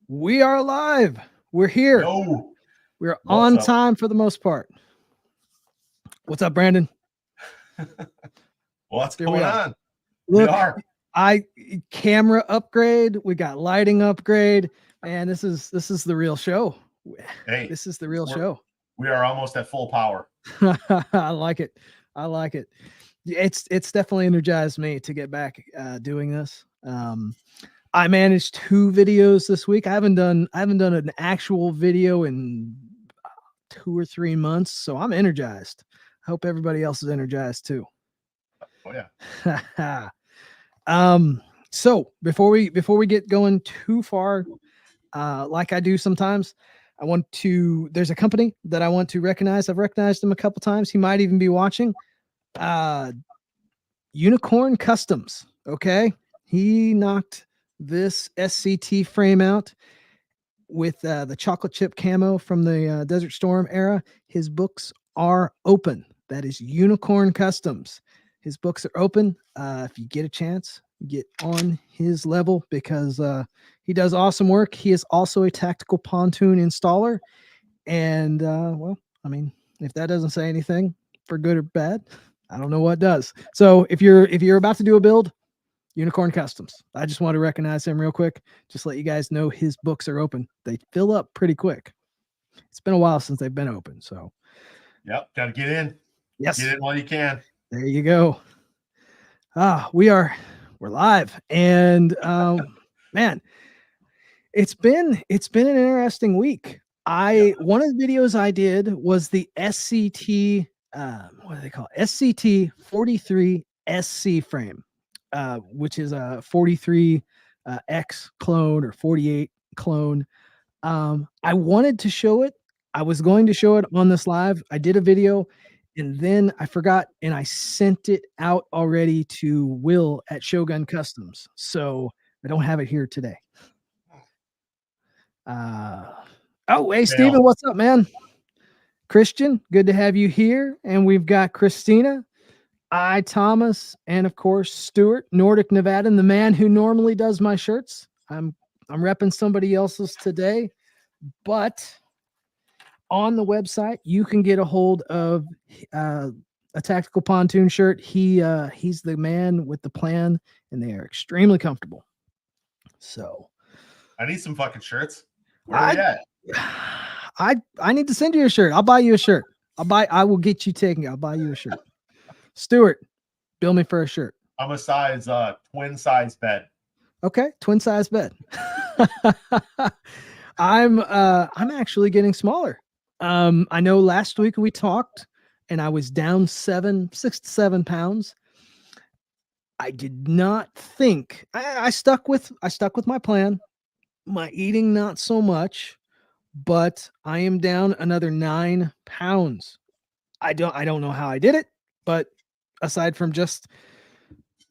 We are alive. We're here. Yo, We're what's on up? time for the most part. What's up, Brandon? What's Here we going are. on? We Look, are. I camera upgrade. We got lighting upgrade, and this is the real show. Hey, This is the real we're show. we are almost at full power. I like it. I like it. It's definitely energized me to get back doing this. I managed 2 videos this week. I haven't done an actual video in 2 or 3 months, so I'm energized. I hope everybody else is energized too. Oh yeah. So before we get going too far, like I do sometimes, there's a company that I want to recognize. I've recognized him a couple times. He might even be watching. Uh, Unicorn Customs. Okay. He knocked this SCT frame out with the chocolate chip camo from the Desert Storm era. His books are open. That is Unicorn Customs. His books are open. If you get a chance, get on his level because he does awesome work. He is also a tactical pontoon installer. And well, I mean, if that doesn't say anything for good or bad, I don't know what does. So if you're about to do a build, Unicorn Customs. I just want to recognize him real quick. Just let you guys know his books are open. They fill up pretty quick. It's been a while since they've been open. So, Yep. Got to get in. Get yes, in while you can. there you go. We're live. And man, it's been an interesting week. Yep. One of the videos I did was the SCT what do they call it? SCT 43 SC frame, which is a 43 X clone or 48 clone. I wanted to show it. I was going to show it on this live. I did a video and then I forgot and I sent it out already to Will at Shogun Customs. So I don't have it here today. Hey, Steven, Fail. what's up, man? Christian, good to have you here. And we've got Christina, Thomas, and of course, Stuart, Nordic Nevadan, the man who normally does my shirts. I'm repping somebody else's today, but on the website, you can get a hold of a tactical pontoon shirt. He's the man with the plan, and they are extremely comfortable. So I need some fucking shirts. Where are we at? I need to send you a shirt. I'll buy you a shirt. I will get you taken. I'll buy you a shirt. Stuart, bill me for a shirt. I'm a size twin size bed. Okay, twin size bed. I'm actually getting smaller. I know last week we talked and I was down 6 to 7 pounds. I did not think I stuck with my plan. My eating not so much, but I am down another 9 pounds. I don't know how I did it, but aside from just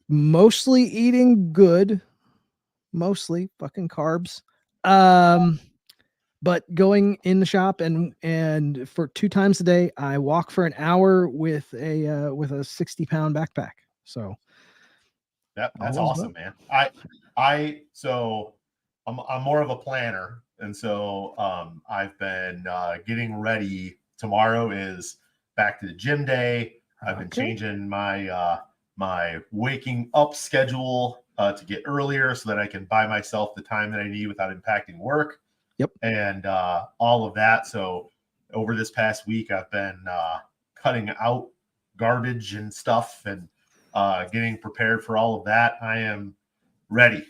mostly eating good, mostly fucking carbs, but going in the shop and for 2 times a day, I walk for an hour with a 60-pound backpack. So That's all is well. awesome, man. So I'm more of a planner, and so I've been getting ready. Tomorrow is back to the gym day. I've been changing my my waking up schedule to get earlier so that I can buy myself the time that I need without impacting work. Yep. And all of that. So over this past week, I've been cutting out garbage and stuff and getting prepared for all of that. I am ready.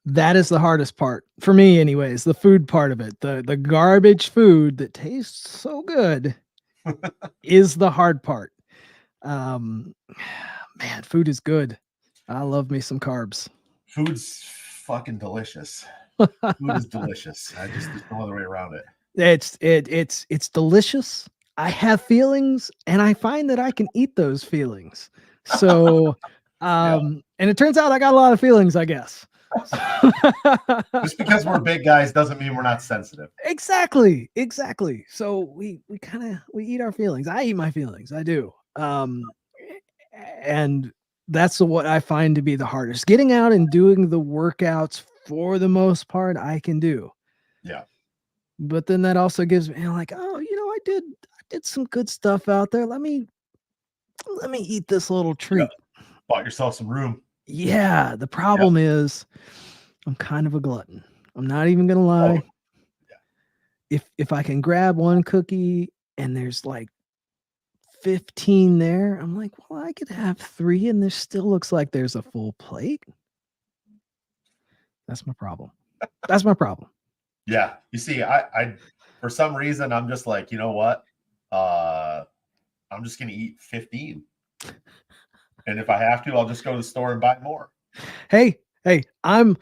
That is the hardest part for me, anyways. The food part of it, the garbage food that tastes so good, is the hard part. Man, food is good. I love me some carbs. Food's fucking delicious. Food is delicious. There's no other way around it. It's delicious. I have feelings, and I find that I can eat those feelings. So, and it turns out I got a lot of feelings, I guess. Just because we're big guys doesn't mean we're not sensitive. Exactly. So we eat our feelings. I eat my feelings. I do. And that's what I find to be the hardest. Getting out and doing the workouts for the most part, I can do. Yeah. But then that also gives me like, oh, I did some good stuff out there. Let me eat this little Yeah. treat. Bought yourself some room. Yeah, the Yeah. problem is I'm kind of a glutton. I'm not even gonna Oh, lie. yeah. If I can grab one cookie and there's like 15 there, I'm like, well, I could have 3 and there still looks like there's a full plate. That's my problem. That's my problem. Yeah. You see, I for some reason I'm just like, you know what? I'm just gonna eat 15. And if I have to, I'll just go to the store and buy more. Hey, I'm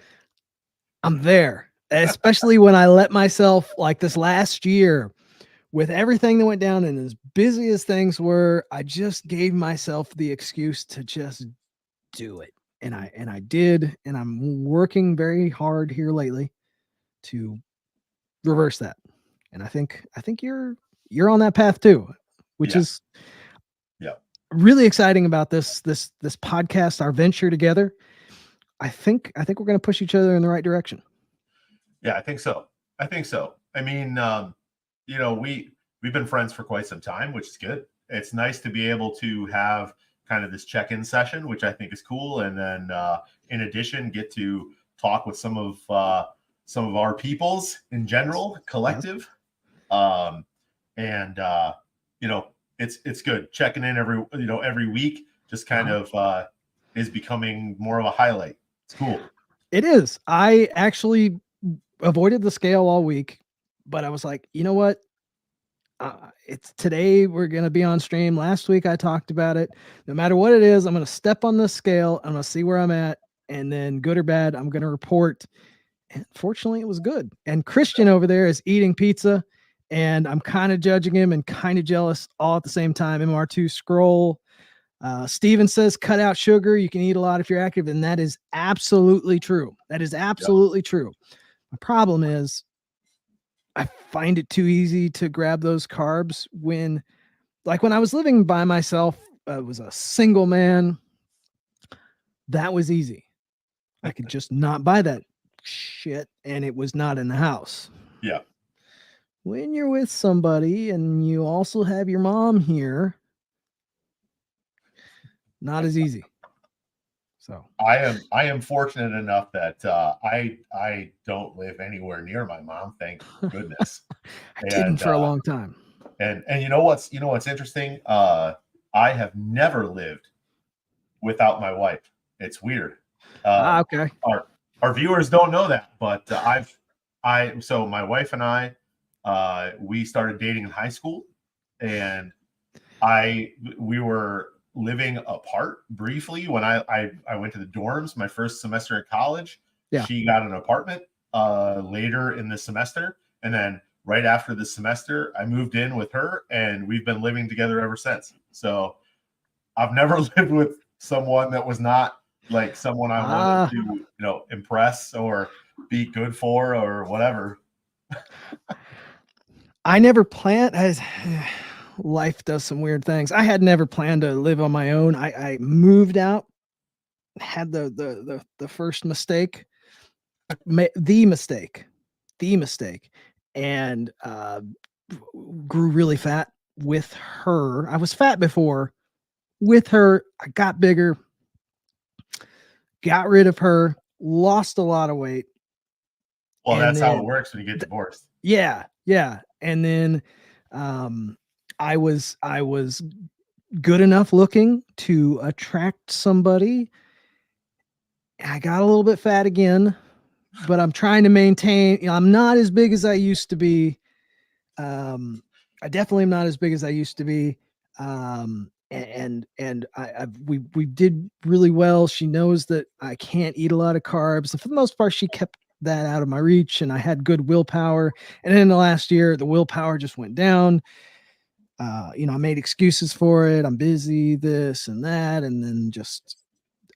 there. Especially when I let myself like this last year with everything that went down and as busy as things were, I just gave myself the excuse to just do it. And I did, and I'm working very hard here lately to reverse that. And I think you're on that path too, which Yeah. is Yeah. really exciting about this podcast, our venture together. I think we're going to push each other in the right direction. Yeah, I think so. I think so. I mean, we've been friends for quite some time, which is good. It's nice to be able to have kind of this check-in session, which I think is cool, and then in addition, get to talk with some of our peoples in general, Yes. collective, and it's good checking in every week. Just kind Uh-huh. of is becoming more of a highlight. It's cool. It is. I actually avoided the scale all week, but I was like, you know what? It's today. We're gonna be on stream. Last week I talked about it. No matter what it is, I'm gonna step on the scale. I'm gonna see where I'm at, and then good or bad, I'm gonna report. And fortunately, it was good. And Christian over there is eating pizza, and I'm kind of judging him and kind of jealous all at the same time. MR2 scroll. Steven says, cut out sugar. You can eat a lot if you're active. And that is absolutely true. That is Yep. absolutely true. My problem is I find it too easy to grab those carbs when I was living by myself, I was a single man. That was easy. I could just not buy that shit and it was not in the house. Yeah. When you're with somebody and you also have your mom here, not as easy. So I am fortunate enough that I don't live anywhere near my mom, thank goodness. I didn't And for a long time. and you know what's interesting? I have never lived without my wife. It's weird. Okay. Our viewers don't know that, but so my wife and I we started dating in high school, and we were living apart briefly when I went to the dorms my first semester in college. Yeah. She got an apartment later in the semester, and then right after the semester, I moved in with her, and we've been living together ever since. So I've never lived with someone that was not like someone I wanted to, impress or be good for or whatever. I never planned as life does some weird things. I had never planned to live on my own. I moved out, had the first mistake, the mistake, and grew really fat with her. I was fat before. With her, I got bigger, got rid of her, lost a lot of weight, Well, and that's how it then works when you get divorced. yeah, and then um, I was good enough looking to attract somebody. I got a little bit fat again, but I'm trying to maintain. I'm not as big as I used to be. I definitely am not as big as I used to be. We did really well. She knows that I can't eat a lot of carbs, and for the most part, she kept that out of my reach. And I had good willpower. And then in the last year, the willpower just went down. I made excuses for it. I'm busy, this and that, and then just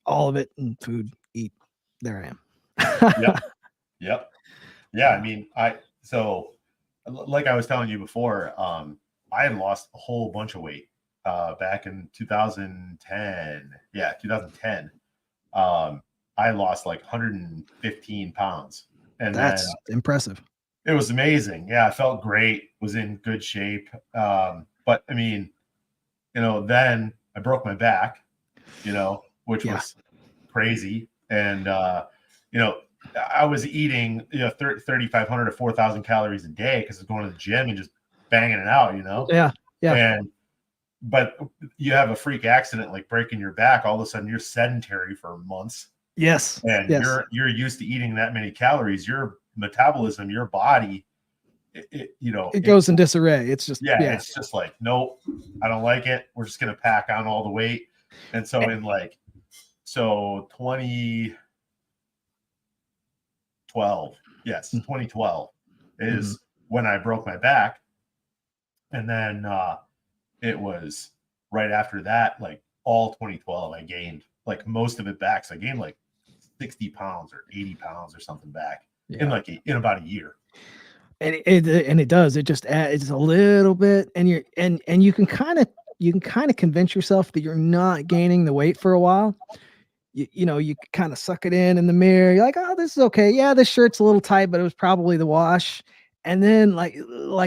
all of it and food, eat. There I Yep. am. Yep. Yeah. I mean, like I was telling you before, I had lost a whole bunch of weight back in 2010. Yeah, 2010. Um, I lost like 115 pounds. And then That's impressive. it was amazing. Yeah, I felt great, was in good shape. But I mean, then I broke my back, which Yeah. was crazy. And, I was eating, 3,500 to 4,000 calories a day because I was going to the gym and just banging it out, Yeah. Yeah. But you have a freak accident like breaking your back, all of a sudden you're sedentary for months. Yes. And Yes. you're used to eating that many calories. Your metabolism, your body, it goes in disarray. It's just it's just like, nope, I don't like it. We're just gonna pack on all the weight. And so in 2012, yes, 2012 is when I broke my back. And then it was right after that, like all 2012, I gained like most of it back. So I gained like 60 pounds or 80 pounds or something back in about a year. And it does. It just adds a little bit, and you can kind of convince yourself that you're not gaining the weight for a while. You kind of suck it in the mirror. You're like, oh, this is okay. Yeah, this shirt's a little tight, but it was probably the wash. And then like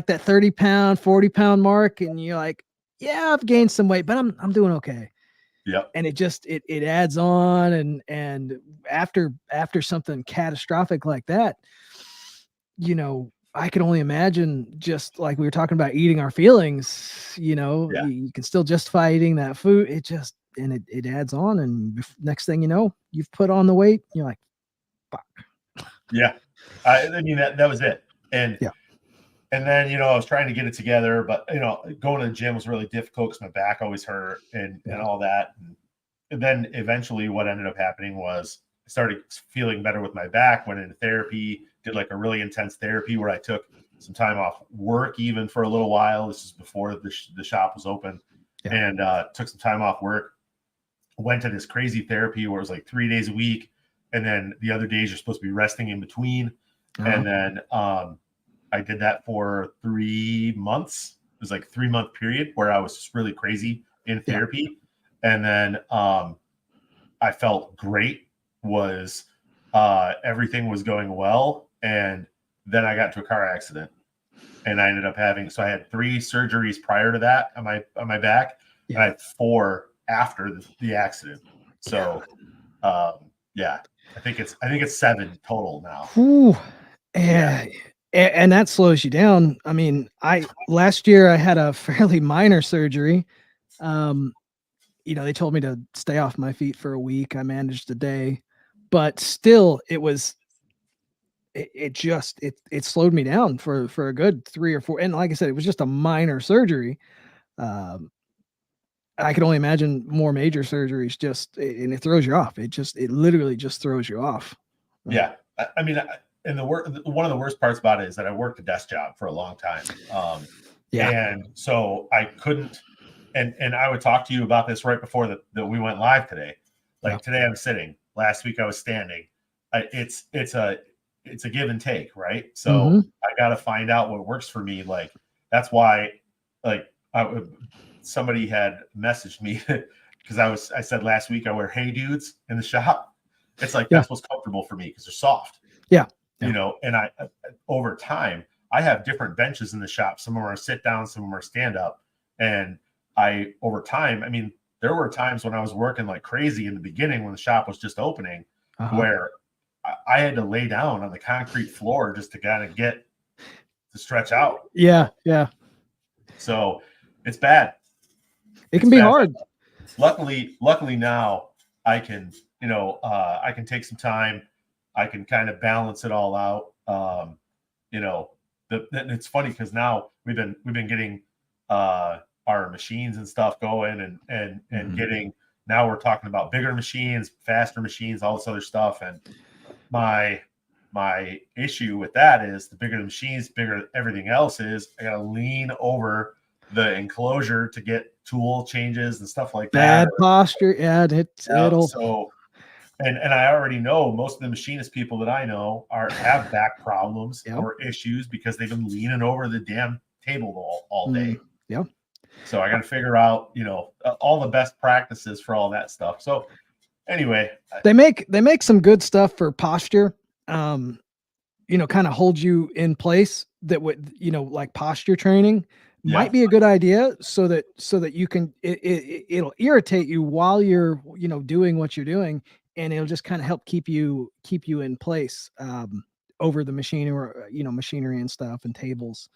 that 30-pound, 40-pound mark, and you're like, yeah, I've gained some weight, but I'm doing okay. Yep. And it just it adds on, and after something catastrophic like that, I can only imagine, just like we were talking about eating our feelings, you can still justify eating that food. It adds on. And next thing you know, you've put on the weight. You're like, fuck. Yeah. I mean, that was it. And then, I was trying to get it together, but, going to the gym was really difficult because my back always hurt and all that. And then eventually what ended up happening was I started feeling better with my back, went into therapy, did like a really intense therapy where I took some time off work even for a little while. This is before the shop was open, and took some time off work, went to this crazy therapy where it was like 3 days a week. And then the other days you're supposed to be resting in between. And then I did that for 3 months. It was like a 3-month period where I was just really crazy in therapy. And then I felt great, everything was going well. And then I got into a car accident and I ended up I had 3 surgeries prior to that on my back. And I had 4 after the accident. So I think it's 7 total now. Whew. And that slows you down. I mean, last year I had a fairly minor surgery. They told me to stay off my feet for a week. I managed a day, but still it slowed me down for a good 3 or 4. And like I said, it was just a minor surgery. I can only imagine more major surgeries, and it throws you off. It literally just throws you off. Yeah. I mean, and one of the worst parts about it is that I worked a desk job for a long time. And so I couldn't, and I would talk to you about this right before that we went live today. Like today I'm sitting, last week I was standing. It's a give and take, right? So I got to find out what works for me. Like, that's why, like, somebody had messaged me because I said last week I wear Hey Dudes in the shop. It's like, that's what's comfortable for me because they're soft. And I over time I have different benches in the shop. Some of them are sit down, some of them are stand up. And over time, I mean, there were times when I was working like crazy in the beginning when the shop was just opening, where I had to lay down on the concrete floor just to kind of get to stretch out. Yeah. So it's bad. It can be hard. Luckily now I can, I can take some time. I can kind of balance it all out. It's funny because now we've been getting our machines and stuff going and getting, now we're talking about bigger machines, faster machines, all this other stuff. And my issue with that is the bigger the machines, bigger everything else is. I gotta lean over the enclosure to get tool changes and stuff like that. Bad posture. Yeah, it'll. So, and I already know most of the machinist people that I know have back problems or issues because they've been leaning over the damn table all day. So I got to figure out, all the best practices for all that stuff. So Anyway, They make some good stuff for posture. Kind of hold you in place that would, like posture training yeah, might be a good idea so that you can it'll irritate you while you're, doing what you're doing, and it'll just kind of help keep you in place over the machine or machinery and stuff and tables.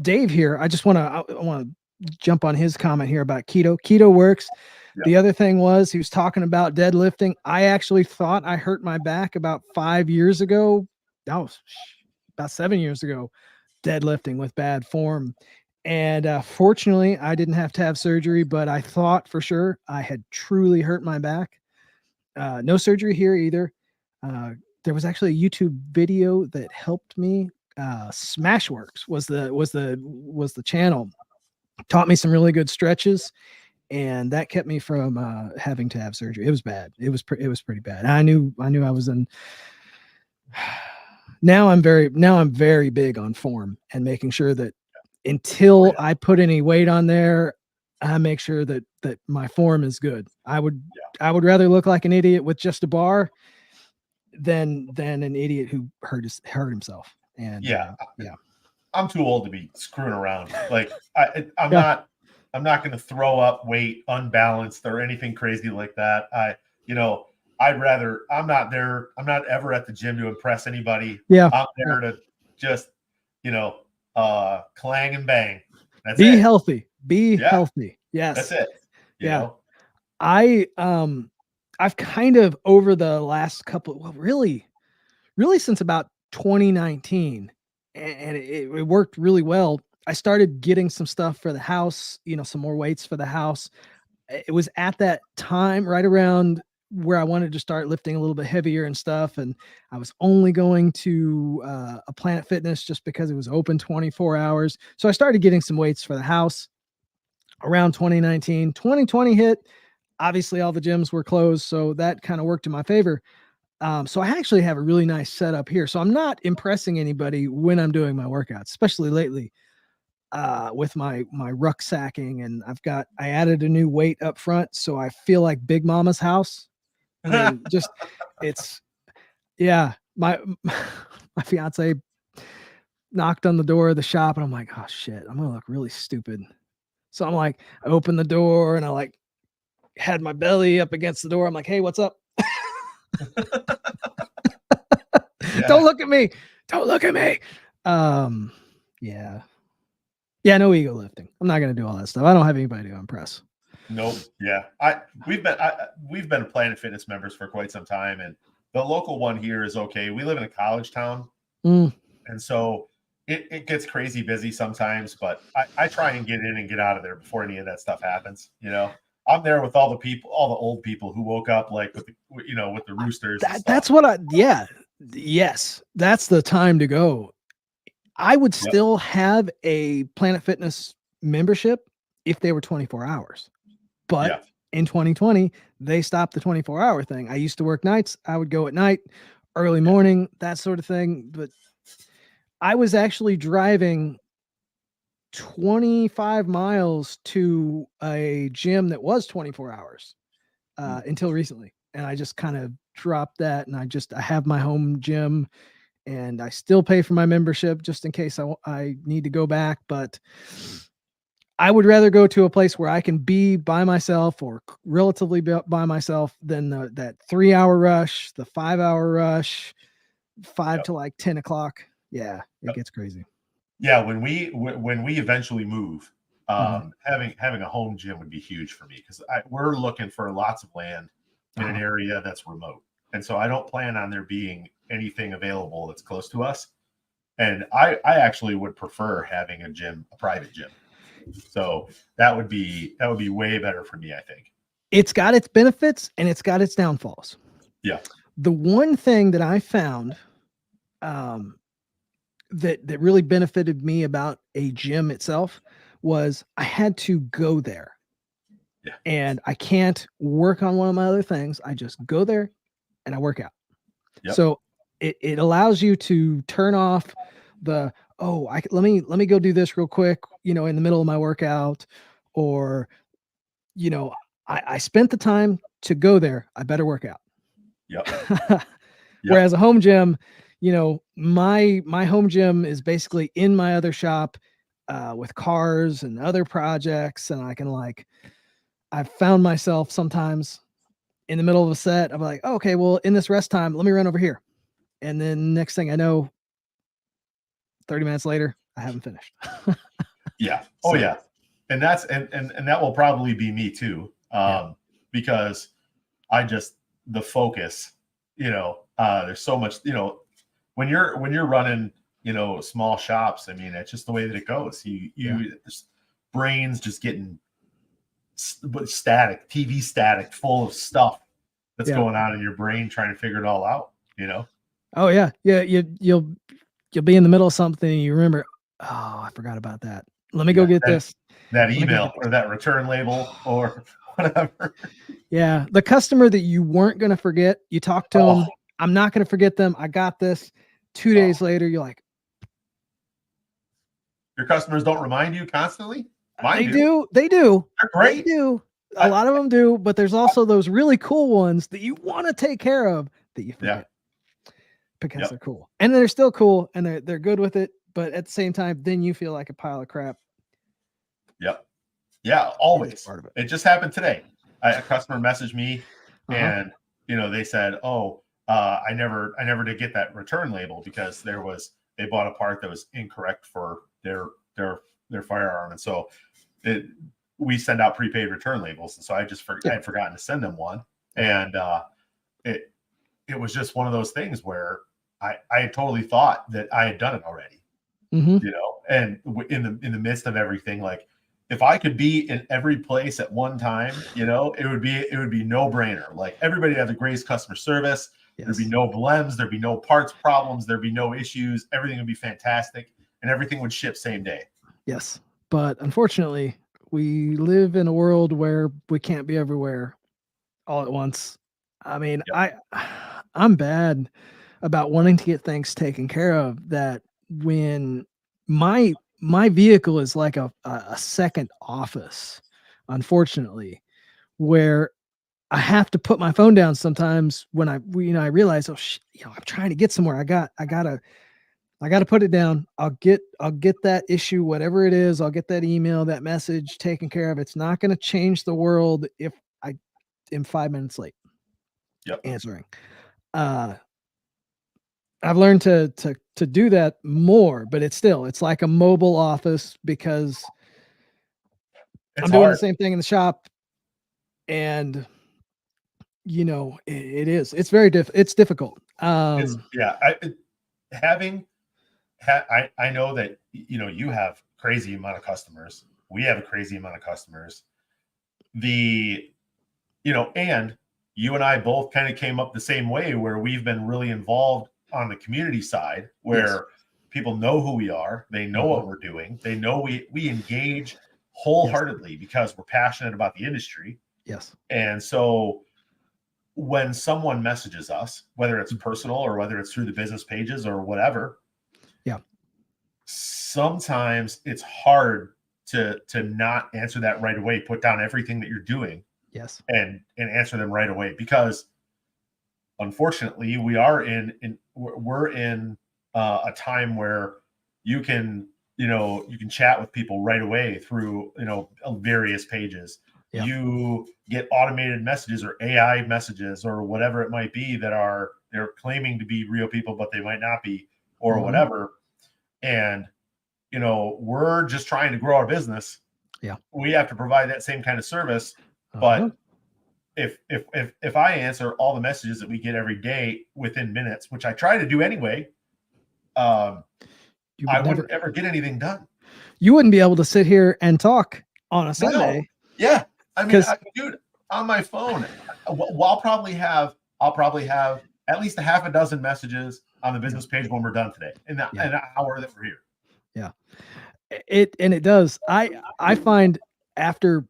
Dave here, I want to jump on his comment here about keto. Keto works. yeah. The other thing was he was talking about deadlifting. I actually thought I hurt my back about 5 years ago. That was about 7 years ago, deadlifting with bad form. And fortunately, I didn't have to have surgery, but I thought for sure I had truly hurt my back. No surgery here either. Uh, there was actually a YouTube video that helped me. Smashworks was the channel. Taught me some really good stretches, and that kept me from having to have surgery. It was bad. It was pretty bad. I knew I was in. Now I'm very big on form and making sure that Oh, until yeah, I put any weight on there, I make sure that my form is good. I would rather look like an idiot with just a bar than an idiot who hurt himself. And yeah. yeah, I'm too old to be screwing around. Like I'm yeah, not. I'm not going to throw up weight unbalanced or anything crazy like that. You know, I'd rather. I'm not there. I'm not ever at the gym to impress anybody. yeah, I'm yeah. there to just, you know, clang and bang. That's Be it. healthy. Be Yeah, healthy. that's Yes. it. You Yeah. know. I I've kind of over the last couple, well, really since about 2019, and it worked really well. I started getting some stuff for the house, some more weights for the house. It was at that time right around where I wanted to start lifting a little bit heavier and stuff. And I was only going to a Planet Fitness just because it was open 24 hours. So I started getting some weights for the house around 2019. 2020 hit. Obviously, all the gyms were closed. So that kind of worked in my favor. So I actually have a really nice setup here. So I'm not impressing anybody when I'm doing my workouts, especially lately with my rucksacking, and I added a new weight up front, so I feel like Big Mama's house. I mean, just it's yeah. My fiance knocked on the door of the shop, and I'm like, oh shit, I'm gonna look really stupid. So I'm like, I opened the door, and I like had my belly up against the door. I'm like, hey, what's up? Don't Yeah. look at me. Don't look at me. Um, yeah. Yeah, no ego lifting. I'm not gonna do all that stuff. I don't have anybody to impress. Nope. Yeah. We've been Planet Fitness members for quite some time, and the local one here is okay. We live in a college town, Mm, and so it gets crazy busy sometimes, but I try and get in and get out of there before any of that stuff happens. You know, I'm there with all the people, all the old people who woke up like with the, with the roosters and that's stuff. what yeah. Yes, that's the time to go. I would Yep. still have a Planet Fitness membership if they were 24 hours. But Yeah. in 2020, they stopped the 24-hour thing. I used to work nights. I would go at night, early Yeah. morning, that sort of thing. But I was actually driving 25 miles to a gym that was 24 hours Mm. until recently. And I just kind of dropped that. And I have my home gym, and I still pay for my membership just in case I need to go back. But I would rather go to a place where I can be by myself or relatively by myself than that 3 hour rush, the 5 hour rush, five Yep. to like 10 o'clock. Yeah, it Yep. gets crazy. Yeah. When we eventually move, Mhm. having a home gym would be huge for me because we're looking for lots of land in an Uh-huh. area that's remote, and so I don't plan on there being anything available that's close to us. And I actually would prefer having a private gym. So that would be way better for me, I think. It's got its benefits and it's got its downfalls. Yeah. The one thing that I found um, that really benefited me about a gym itself was I had to go there, Yeah. and I can't work on one of my other things. I just go there and I work out. Yep. So it allows you to turn off the, oh, let me go do this real quick, in the middle of my workout, or I spent the time to go there, I better work out. Yep. Whereas a home gym, my home gym is basically in my other shop with cars and other projects, and I can I've found myself sometimes in the middle of a set. I'm like, oh, okay, well, in this rest time, let me run over here, and then next thing I know, 30 minutes later, I haven't finished. Yeah. Oh, yeah. And that's and that will probably be me too, because I just the focus. There's so much. When you're running, small shops. I mean, it's just the way that it goes. Just brains just getting static, TV static, full of stuff that's going on in your brain, trying to figure it all out. Oh yeah, yeah. You'll be in the middle of something and you remember, oh, I forgot about that. Let me go get this. That email or that return label or whatever. Yeah. The customer that you weren't going to forget, you talk to them. I'm not going to forget them. I got this. 2 days later, you're like, your customers don't remind you constantly? They do. They do. They're great. They do. A lot of them do, but there's also those really cool ones that you want to take care of that you forget because they're cool. And they're still cool and they're good with it. But at the same time, then you feel like a pile of crap. Yep. Yeah, always. Part of it. It just happened today. A customer messaged me and, they said, I never did get that return label because they bought a part that was incorrect for their firearm. And so we send out prepaid return labels. And so I had forgotten to send them one. And it was just one of those things where I had totally thought that I had done it already, and in the midst of everything, like if I could be in every place at one time, it would be no brainer. Like everybody has a great customer service. There'd be no blems. There'd be no parts problems. There'd be no issues. Everything would be fantastic and everything would ship same day. Yes. But unfortunately, we live in a world where we can't be everywhere all at once. I mean, I'm bad about wanting to get things taken care of, that when my vehicle is like a second office, unfortunately, where I have to put my phone down sometimes when I realize, I'm trying to get somewhere. I gotta put it down. I'll get that issue, whatever it is. I'll get that email, that message taken care of. It's not going to change the world if I am 5 minutes late answering. I've learned to do that more, but it's like a mobile office because I'm doing the same thing in the shop, and it's very it's difficult. I know that you have crazy amount of customers. We have a crazy amount of customers. And you and I both kind of came up the same way, where we've been really involved on the community side, where people know who we are, they know what we're doing, they know we engage wholeheartedly because we're passionate about the industry. Yes. And so when someone messages us, whether it's personal or whether it's through the business pages or whatever, sometimes it's hard to not answer that right away, put down everything that you're doing, and answer them right away, because unfortunately we're in a time where you can chat with people right away through various pages. You get automated messages or AI messages or whatever it might be that they're claiming to be real people, but they might not be, or whatever. And we're just trying to grow our business. We have to provide that same kind of service. But if I answer all the messages that we get every day within minutes, which I try to do anyway, I wouldn't ever get anything done. You wouldn't be able to sit here and talk on a Sunday. No. Yeah. I mean, dude, on my phone, I'll probably have at least a half a dozen messages on the business page when we're done today in an hour that we're here. Yeah. It does. I find after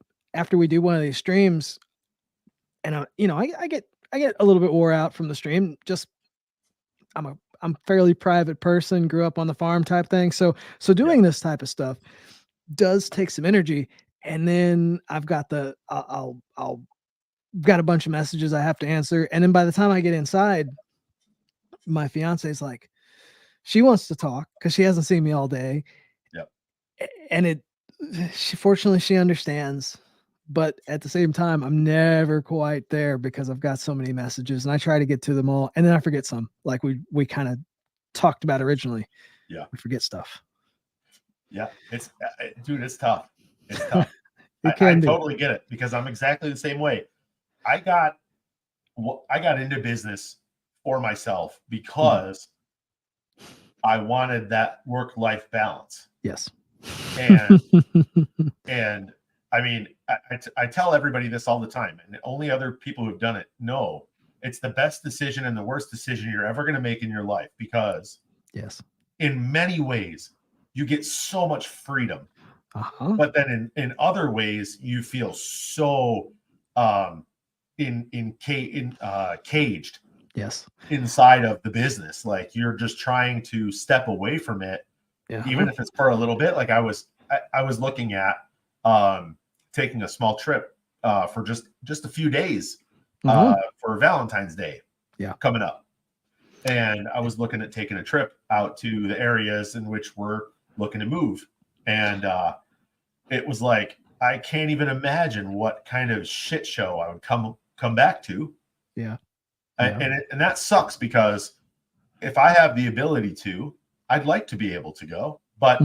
we do one of these streams, and I get a little bit wore out from the stream. Just I'm fairly private person, grew up on the farm type thing. So doing this type of stuff does take some energy. And then I've got I'll got a bunch of messages I have to answer. And then by the time I get inside, my fiance is like, she wants to talk because she hasn't seen me all day. Yep. And fortunately, she understands. But at the same time, I'm never quite there because I've got so many messages and I try to get to them all. And then I forget some, like we kind of talked about originally. Yeah. We forget stuff. Yeah. Dude, it's tough. It's tough. It I can be. totally get it because I'm exactly the same way. I got into business for myself because I wanted that work-life balance. Yes. And I mean, I tell everybody this all the time, and only other people who've done it know it's the best decision and the worst decision you're ever going to make in your life, because yes, in many ways you get so much freedom, but then in other ways you feel so caged. Yes. Inside of the business, like you're just trying to step away from it, even if it's for a little bit. Like I was looking at taking a small trip for just a few days for Valentine's Day coming up, and I was looking at taking a trip out to the areas in which we're looking to move, and it was like I can't even imagine what kind of shit show I would come back to. And that sucks, because if I have the ability to, I'd like to be able to go, but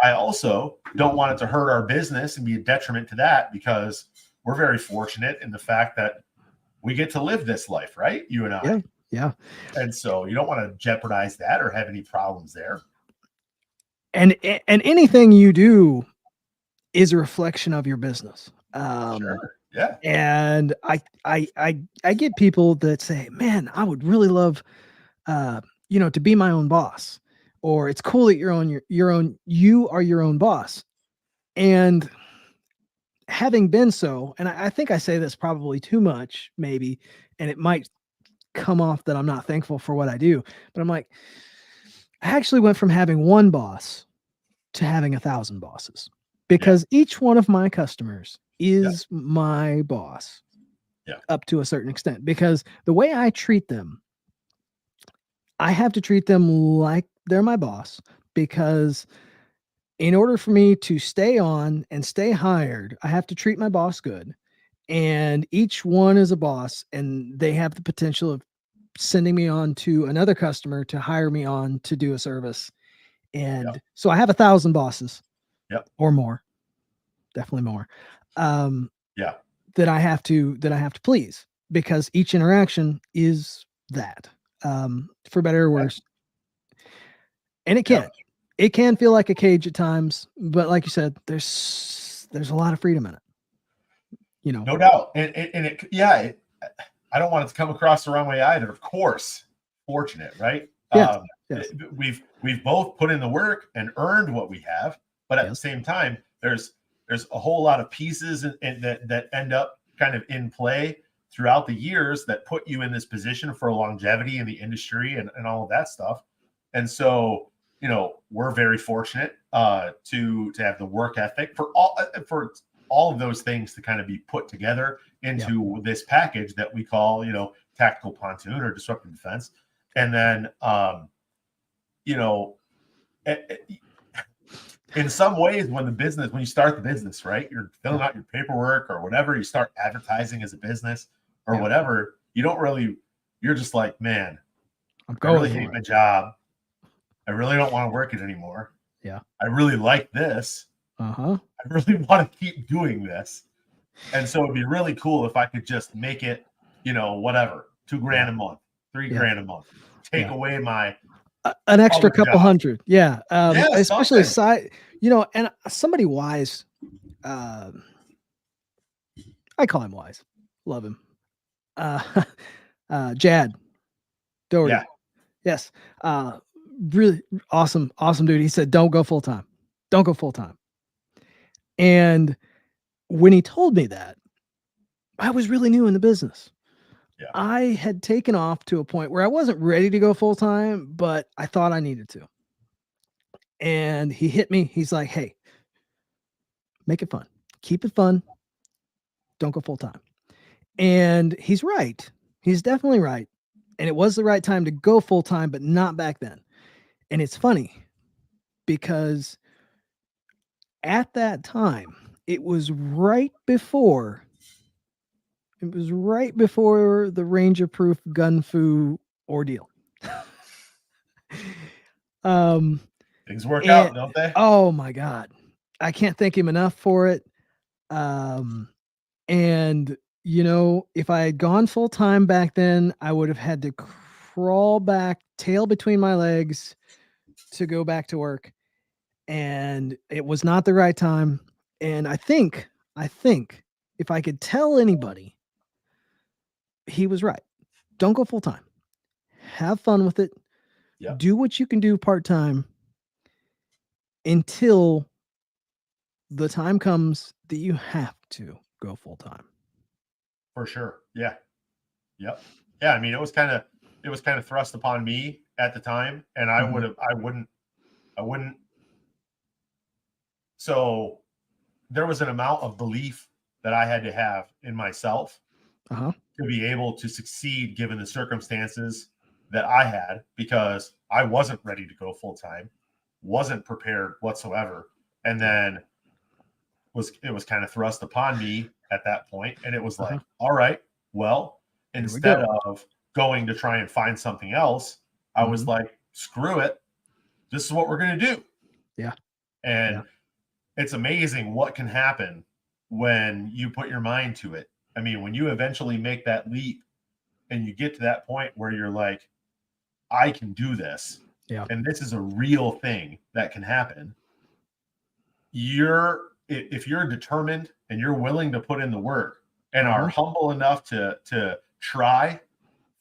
I also don't want it to hurt our business and be a detriment to that, because we're very fortunate in the fact that we get to live this life, right? You and I. Yeah. And so you don't want to jeopardize that or have any problems there. And anything you do is a reflection of your business. Sure. Yeah. And I get people that say, man, I would really love, to be my own boss, or it's cool that you are your own boss. And having been so, and I think I say this probably too much, maybe, and it might come off that I'm not thankful for what I do, but I'm like, I actually went from having one boss to having 1,000 bosses, because each one of my customers is my boss up to a certain extent, because the way I treat them, I have to treat them like they're my boss, because in order for me to stay on and stay hired, I have to treat my boss good. And each one is a boss, and they have the potential of sending me on to another customer to hire me on to do a service. And so I have 1,000 bosses or more, definitely more, that I have to please, because each interaction is that, for better or worse. And it can feel like a cage at times, but like you said, there's a lot of freedom in it. No doubt. And I don't want it to come across the wrong way either. Of course, fortunate, right? Yes. We've both put in the work and earned what we have, but at the same time, there's a whole lot of pieces that end up kind of in play throughout the years that put you in this position for longevity in the industry and all of that stuff. And so, we're very fortunate to have the work ethic for all of those things to kind of be put together into this package that we call, Tactical Pontoon or Disruptive Defense. And then, in some ways, when you start the business, right, you're filling out your paperwork or whatever, you start advertising as a business or whatever, you're just like, man, I really hate my job. I really don't want to work it anymore. I really like this. I really want to keep doing this. And so it'd be really cool if I could just make it, whatever, $2,000 a month, $3,000 a month, take away my an extra couple hundred. Especially something. And somebody wise, I call him wise, love him. Jad Doherty. Yes. Really awesome dude. He said, don't go full time. And when he told me that, I was really new in the business. I had taken off to a point where I wasn't ready to go full time, but I thought I needed to. And he hit me. He's like, hey, make it fun. Keep it fun. Don't go full time. And he's right. He's definitely right. And it was the right time to go full time, but not back then. And it's funny because at that time, it was right before the Ranger Proof gun fu ordeal. um Things work and out, don't they? oh my god. I can't thank him enough for it. Um and if I had gone full time back then, I would have had to crawl back, tail between my legs to go back to work. And it was not the right time. And I think if I could tell anybody, he was right. Don't go full time. Have fun with it. Yep, Do what you can do part time until the time comes that you have to go full time. for sure. Yeah. Yep. Yeah. I mean, it was kind of thrust upon me at the time, and Mhm. I wouldn't. So there was an amount of belief that I had to have in myself Uh-huh. to be able to succeed given the circumstances that I had, because I wasn't ready to go full time, wasn't prepared whatsoever. And then it was kind of thrust upon me at that point, and it was Uh-huh. like, all right, well, Here we instead go. of going to try and find something else, I was Mhm. like, screw it, this is what we're going to do. Yeah. And Yeah. it's amazing what can happen when you put your mind to it. I mean, when you eventually make that leap and you get to that point where you're like, I can do this, Yeah. and this is a real thing that can happen. If you're determined and you're willing to put in the work and are Uh-huh. humble enough to try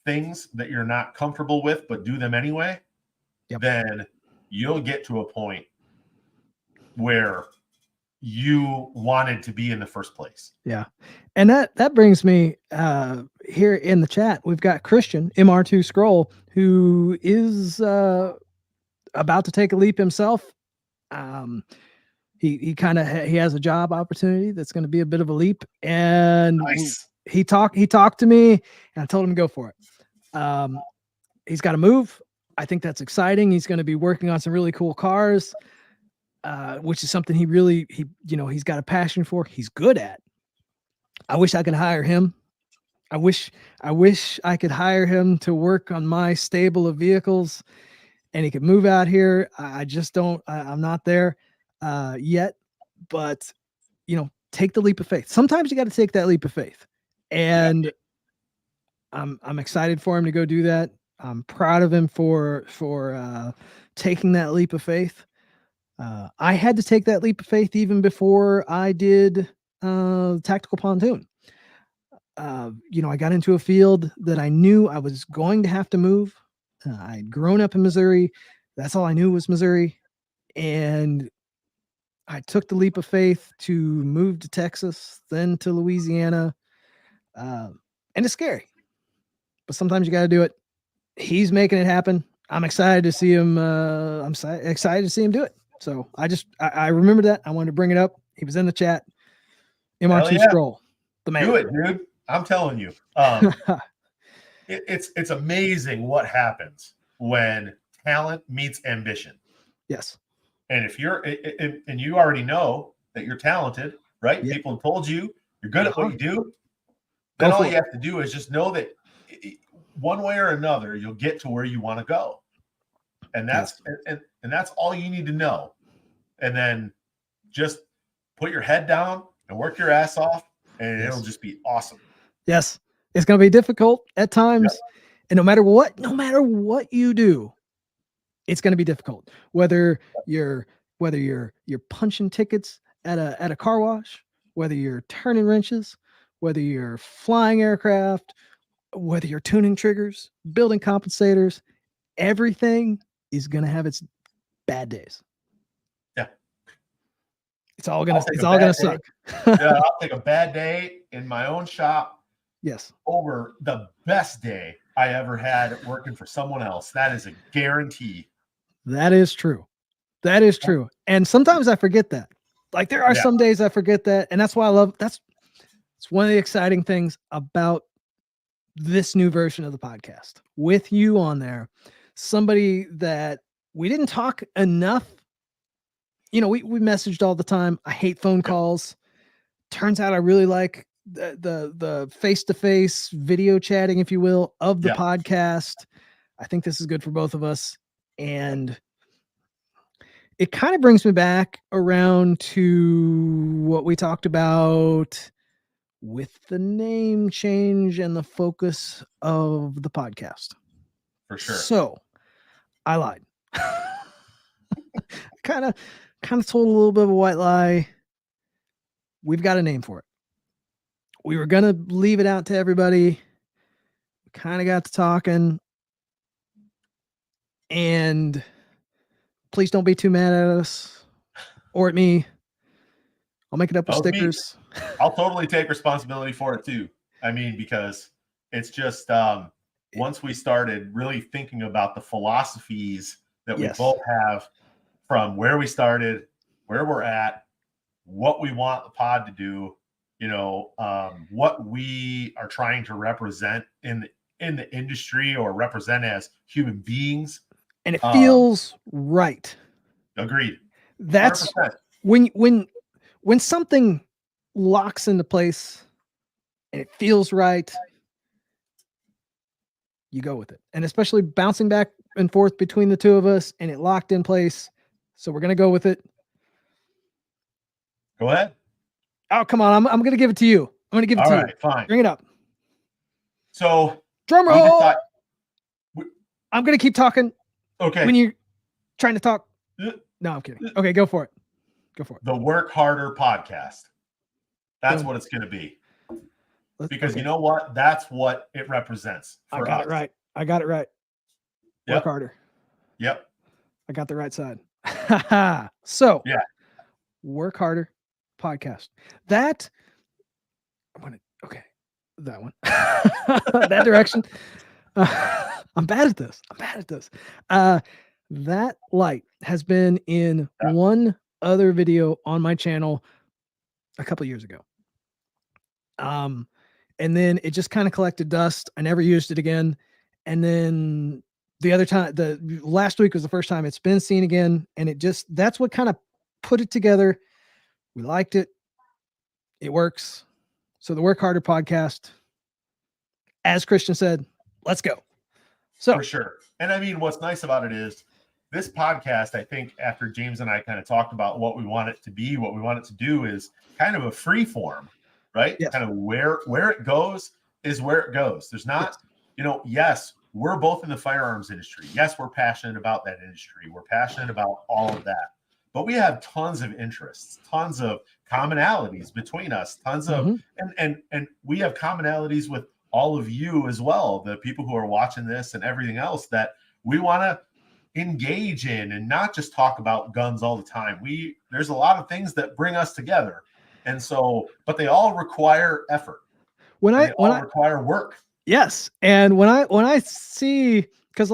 things that you're not comfortable with but do them anyway, Yep. then you'll get to a point where you wanted to be in the first place. Yeah. And that brings me here in the chat. We've got Christian MR2 Scroll, who is about to take a leap himself. Um, he kind of he has a job opportunity that's going to be a bit of a leap, and Nice. he talked to me, and I told him to go for it. He's got to move. I think that's exciting. He's going to be working on some really cool cars, which is something he's got a passion for. He's good at. I wish I could hire him. I wish I could hire him to work on my stable of vehicles, and he could move out here. I just don't. I'm not there yet, but take the leap of faith. Sometimes you got to take that leap of faith, Yeah. and I'm excited for him to go do that. I'm proud of him for taking that leap of faith. I had to take that leap of faith even before I did Tactical Pontoon. I got into a field that I knew I was going to have to move. I'd grown up in Missouri. That's all I knew was Missouri. And I took the leap of faith to move to Texas, then to Louisiana. And it's scary, but sometimes you got to do it. He's making it happen. I'm excited to see him. Excited to see him do it. So I remember that. I wanted to bring it up. He was in the chat. Hell MR2 yeah. Scroll, the man. Do it, dude. I'm telling you. It's amazing what happens when talent meets ambition. Yes. And if and you already know that you're talented, right? Yep. People have told you you're good at what you do. Then Go all for you it. have to do is just know that one way or another, you'll get to where you want to go. And Yes. that's all you need to know. And then just put your head down and work your ass off, and Yes. it'll just be awesome. Yes. It's going to be difficult at times. Yep. And no matter what you do, it's going to be difficult. Whether you're punching tickets at a car wash, whether you're turning wrenches, whether you're flying aircraft, whether you're tuning triggers, building compensators, everything is going to have its bad days. Yeah. It's all I'll gonna suck. Yeah, I'll take a bad day in my own shop Yes. over the best day I ever had working for someone else. That is a guarantee. That is true. That is true. And sometimes I forget that. Like there are Yeah. some days I forget that, and that's why I love that's It's one of the exciting things about this new version of the podcast with you on there. Somebody that we didn't talk enough. We messaged all the time. I hate phone calls. Turns out I really like the face-to-face video chatting, if you will, of the podcast. I think this is good for both of us. And it kind of brings me back around to what we talked about with the name change and the focus of the podcast. For sure. So I lied. kind of told a little bit of a white lie. We've got a name for it. We were going to leave it out to everybody. We kind of got to talking. And please don't be too mad at us or at me. I'll make it up with stickers. I'll totally take responsibility for it too. I mean, because it's just once we started really thinking about the philosophies that we both have from where we started, where we're at, what we want the pod to do, what we are trying to represent in the industry or represent as human beings. And it feels right. Agreed. That's 100%. When something locks into place and it feels right, you go with it. And especially bouncing back and forth between the two of us, and it locked in place. So we're going to go with it. Go ahead. Oh, come on. I'm going to give it to you. I'm going to give it to you. All right, fine. Bring it up. So, drum roll. I'm going to keep talking. Okay. When you're trying to talk. No, I'm kidding. Okay, go for it. The Work Harder podcast. That's what it's going to be. Because you know what? That's what it represents. I got it right. Work harder. Yep. I got the right side. So, Work Harder podcast. That one. That direction. I'm bad at this. That light has been in one other video on my channel a couple years ago. And then it just kind of collected dust. I never used it again. And then the other time, the last week was the first time it's been seen again. And that's what kind of put it together. We liked it. It works. So the Work Harder podcast, as Christian said, let's go. So for sure. And I mean, what's nice about it is this podcast, I think after James and I kind of talked about what we want it to be, what we want it to do is kind of a free form, right? Yes. Kind of where it goes is where it goes. There's not, yes, we're both in the firearms industry. Yes, we're passionate about that industry. We're passionate about all of that. But we have tons of interests, tons of commonalities between us, tons of and we have commonalities with all of you as well, the people who are watching this and everything else that we want to engage in and not just talk about guns all the time. There's a lot of things that bring us together. And so, but they all require effort. They all require work. Yes. And when I see, because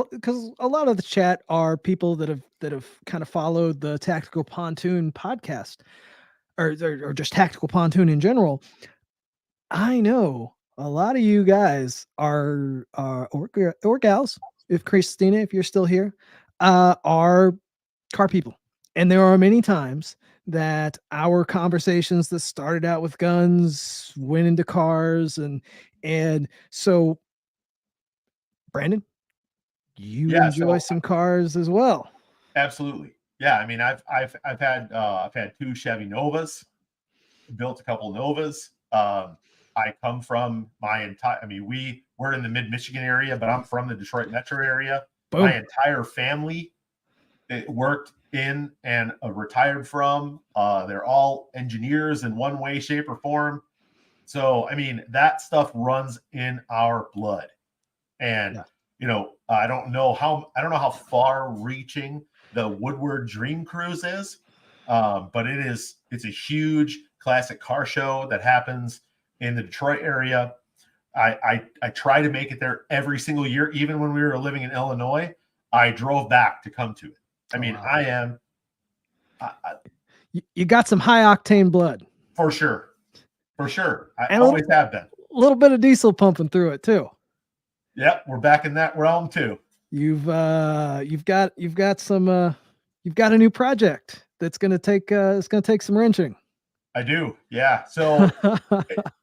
a lot of the chat are people that have kind of followed the Tactical Pontoon podcast or just Tactical Pontoon in general. I know a lot of you guys are or gals, if Christina, if you're still here, are car people. And there are many times that our conversations that started out with guns went into cars, and so Brandon, you enjoy some cars as well. Absolutely. Yeah. I mean, I've had two Chevy Novas, built a couple Novas. I come from we're in the mid-Michigan area, but I'm from the Detroit metro area. Boom. My entire family worked in and retired from. They're all engineers in one way, shape, or form. So, I mean, that stuff runs in our blood. And, I don't know how far reaching the Woodward Dream Cruise is, but it's a huge classic car show that happens in the Detroit area. I try to make it there every single year. Even when we were living in Illinois, I drove back to come to it. I mean, wow. You got some high octane blood for sure. For sure. I And always have been. a little bit of diesel pumping through it too. Yep, we're back in that realm too. You've got some you've got a new project that's gonna take it's gonna take some wrenching. I do. Yeah. So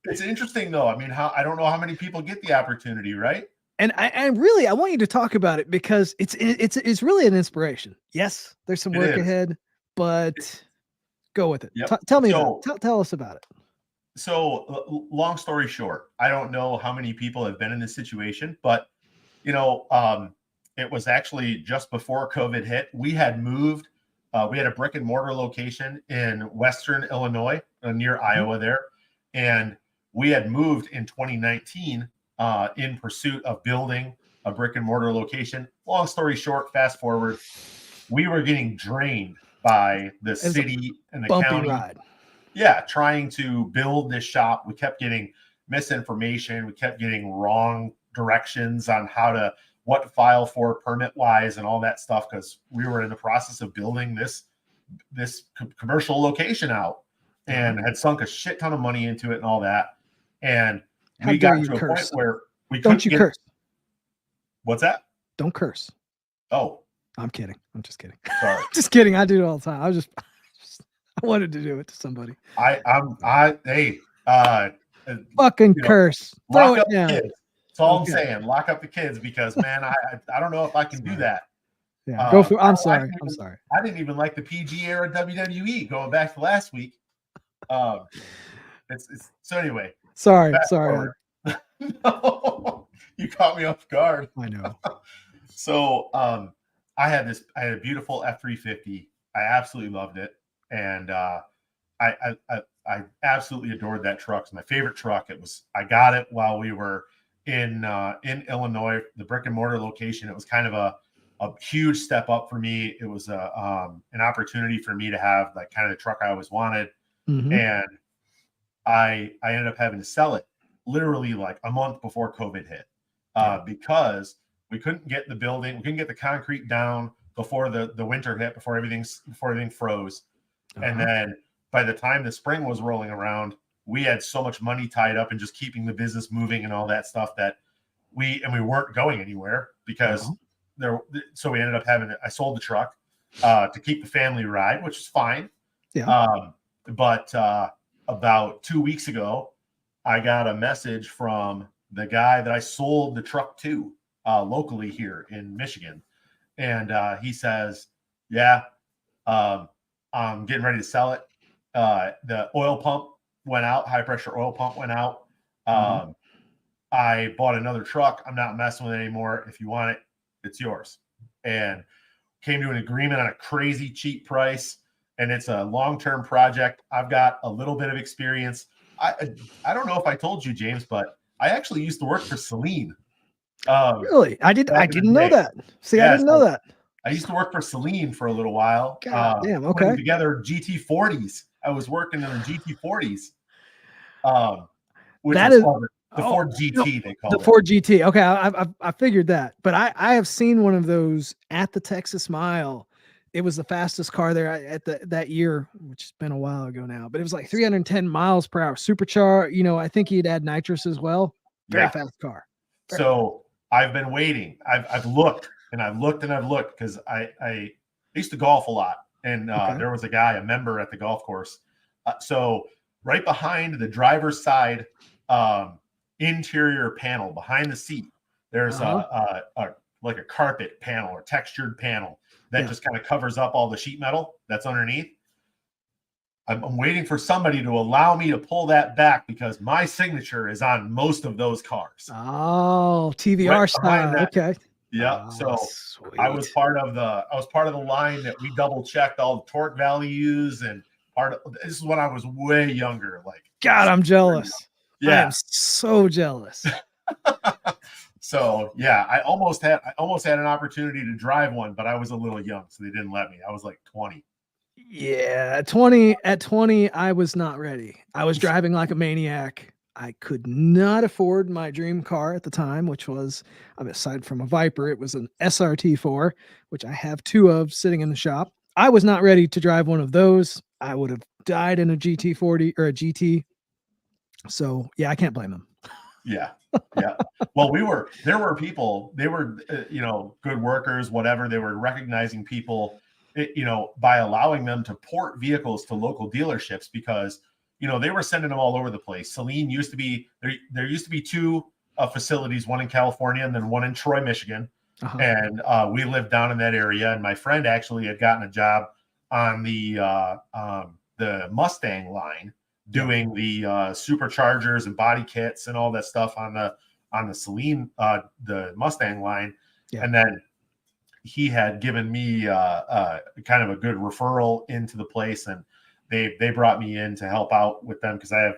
it's interesting though. I mean, I don't know how many people get the opportunity, right? And I really I want you to talk about it because it's really an inspiration. Yes, there's some It work is. ahead, but go with it. Yep. Tell me about So it. Tell us about it. long story short, I don't know how many people have been in this situation, but you know, it was actually just before COVID hit. We had moved. We had a brick and mortar location in Western Illinois, near Iowa there, and we had moved in 2019 in pursuit of building a brick and mortar location. Long story short, fast forward, we were getting drained by the city and the Bumpy county. ride. Yeah, trying to build this shop. We kept getting misinformation. We kept getting wrong directions on what to file for permit wise and all that stuff, because we were in the process of building this commercial location out and had sunk a shit ton of money into it and all that. And we got to a point where we couldn't Don't you curse. What's that? Don't curse. Oh, I'm kidding. I'm just kidding. Sorry. Just kidding. I do it all the time. I wanted to do it to somebody. Fucking curse. Throw it down. Kids. That's all I'm saying. Lock up the kids, because man, I don't know if I can do that. Yeah, go for. I'm sorry. I'm sorry. I didn't even like the PG era WWE going back to last week. So anyway. Sorry. No, you caught me off guard. I know. So I had a beautiful F-350. I absolutely loved it, and I absolutely adored that truck. It's my favorite truck. I got it while we were in Illinois, the brick and mortar location. It was kind of a huge step up for me. It was an opportunity for me to have like kind of the truck I always wanted. And I ended up having to sell it literally like a month before COVID hit, because we couldn't get we couldn't get the concrete down before the winter hit, before everything froze. And then by the time the spring was rolling around, we had so much money tied up in just keeping the business moving and all that stuff that we weren't going anywhere, because so we ended up I sold the truck to keep the family ride, which is fine. Yeah. But about 2 weeks ago, I got a message from the guy that I sold the truck to locally here in Michigan. And he says, yeah, I'm getting ready to sell it. The oil pump went out, high pressure oil pump went out. I bought another truck. I'm not messing with it anymore. If you want it, it's yours. And came to an agreement on a crazy cheap price. And it's a long-term project. I've got a little bit of experience. I don't know if I told you, James, but I actually used to work for Celine. Really? I didn't know that. See, I didn't know that. I used to work for Celine for a little while. God damn, okay. Putting together GT40s. I was working in the GT40s. Which is called the Ford GT, they call it. The Ford GT. Okay, I figured that. But I have seen one of those at the Texas Mile. It was the fastest car there at that year, which has been a while ago now. But it was like 310 miles per hour, supercharged. You know, I think he'd add nitrous as well. Very fast car. So I've been waiting. I've looked and I've looked and I've looked, because I used to golf a lot, and there was a member at the golf course. So right behind the driver's side interior panel, behind the seat, there's like a carpet panel or textured panel that just kind of covers up all the sheet metal that's underneath. I'm waiting for somebody to allow me to pull that back, because my signature is on most of those cars. Oh, TVR style. Okay. Yeah. So sweet. I was part of the line that we double checked all the torque values, and this is when I was way younger. Like, God, I'm jealous. Yeah. I am so jealous. So yeah, I almost had an opportunity to drive one, but I was a little young, so they didn't let me. I was like 20. Yeah, at 20, I was not ready. I was driving like a maniac. I could not afford my dream car at the time, which was, aside from a Viper, it was an SRT4, which I have 2 of sitting in the shop. I was not ready to drive one of those. I would have died in a GT40 or a GT. So yeah, I can't blame him. Yeah. Yeah. Well, there were people, they were, good workers, whatever. They were recognizing people, by allowing them to port vehicles to local dealerships because, they were sending them all over the place. Celine used to be, there used to be two facilities, one in California and then one in Troy, Michigan. Uh-huh. And we lived down in that area. And my friend actually had gotten a job on the Mustang line doing the superchargers and body kits and all that stuff on the Celine, the Mustang line. Yeah. And then he had given me kind of a good referral into the place, and they brought me in to help out with them because I have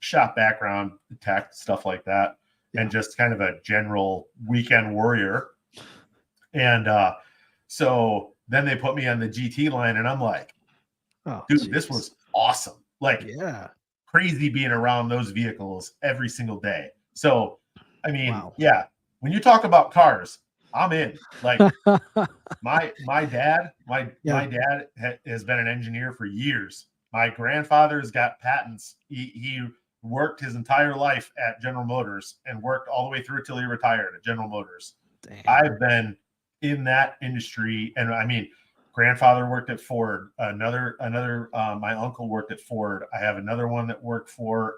shop background, tech, stuff like that, and just kind of a general weekend warrior. And so then they put me on the GT line, and I'm like, dude, geez. this was awesome. Like, yeah, crazy being around those vehicles every single day. So, I mean, wow. yeah, when you talk about cars, I'm in. Like, my dad has been an engineer for years. My grandfather's got patents. He worked his entire life at General Motors and worked all the way through till he retired at General Motors. Damn. I've been in that industry, and I mean, grandfather worked at Ford. Another my uncle worked at Ford. I have another one that worked for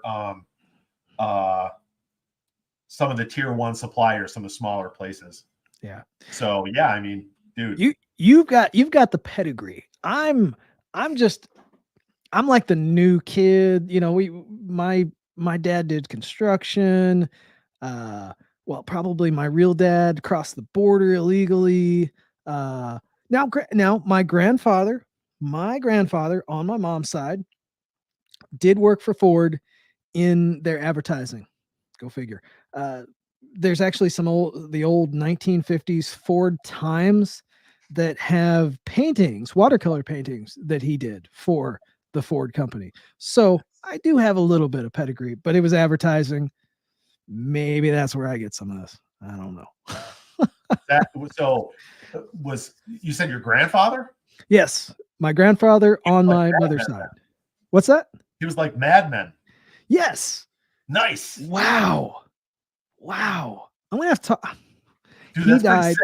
some of the tier one suppliers, some of the smaller places. Yeah. So yeah, I mean, dude, you've got the pedigree. I'm like the new kid. My dad did construction. Well, probably my real dad crossed the border illegally. Now my grandfather on my mom's side did work for Ford in their advertising. Go figure. There's actually the old 1950s Ford Times that have paintings, watercolor paintings that he did for the Ford company. So I do have a little bit of pedigree, but it was advertising. Maybe that's where I get some of this. I don't know. was you said your grandfather? Yes, my grandfather on my mother's side. What's that? He was like Mad Men. Yes. Nice. Wow. I'm gonna have to talk. Dude, He that's died.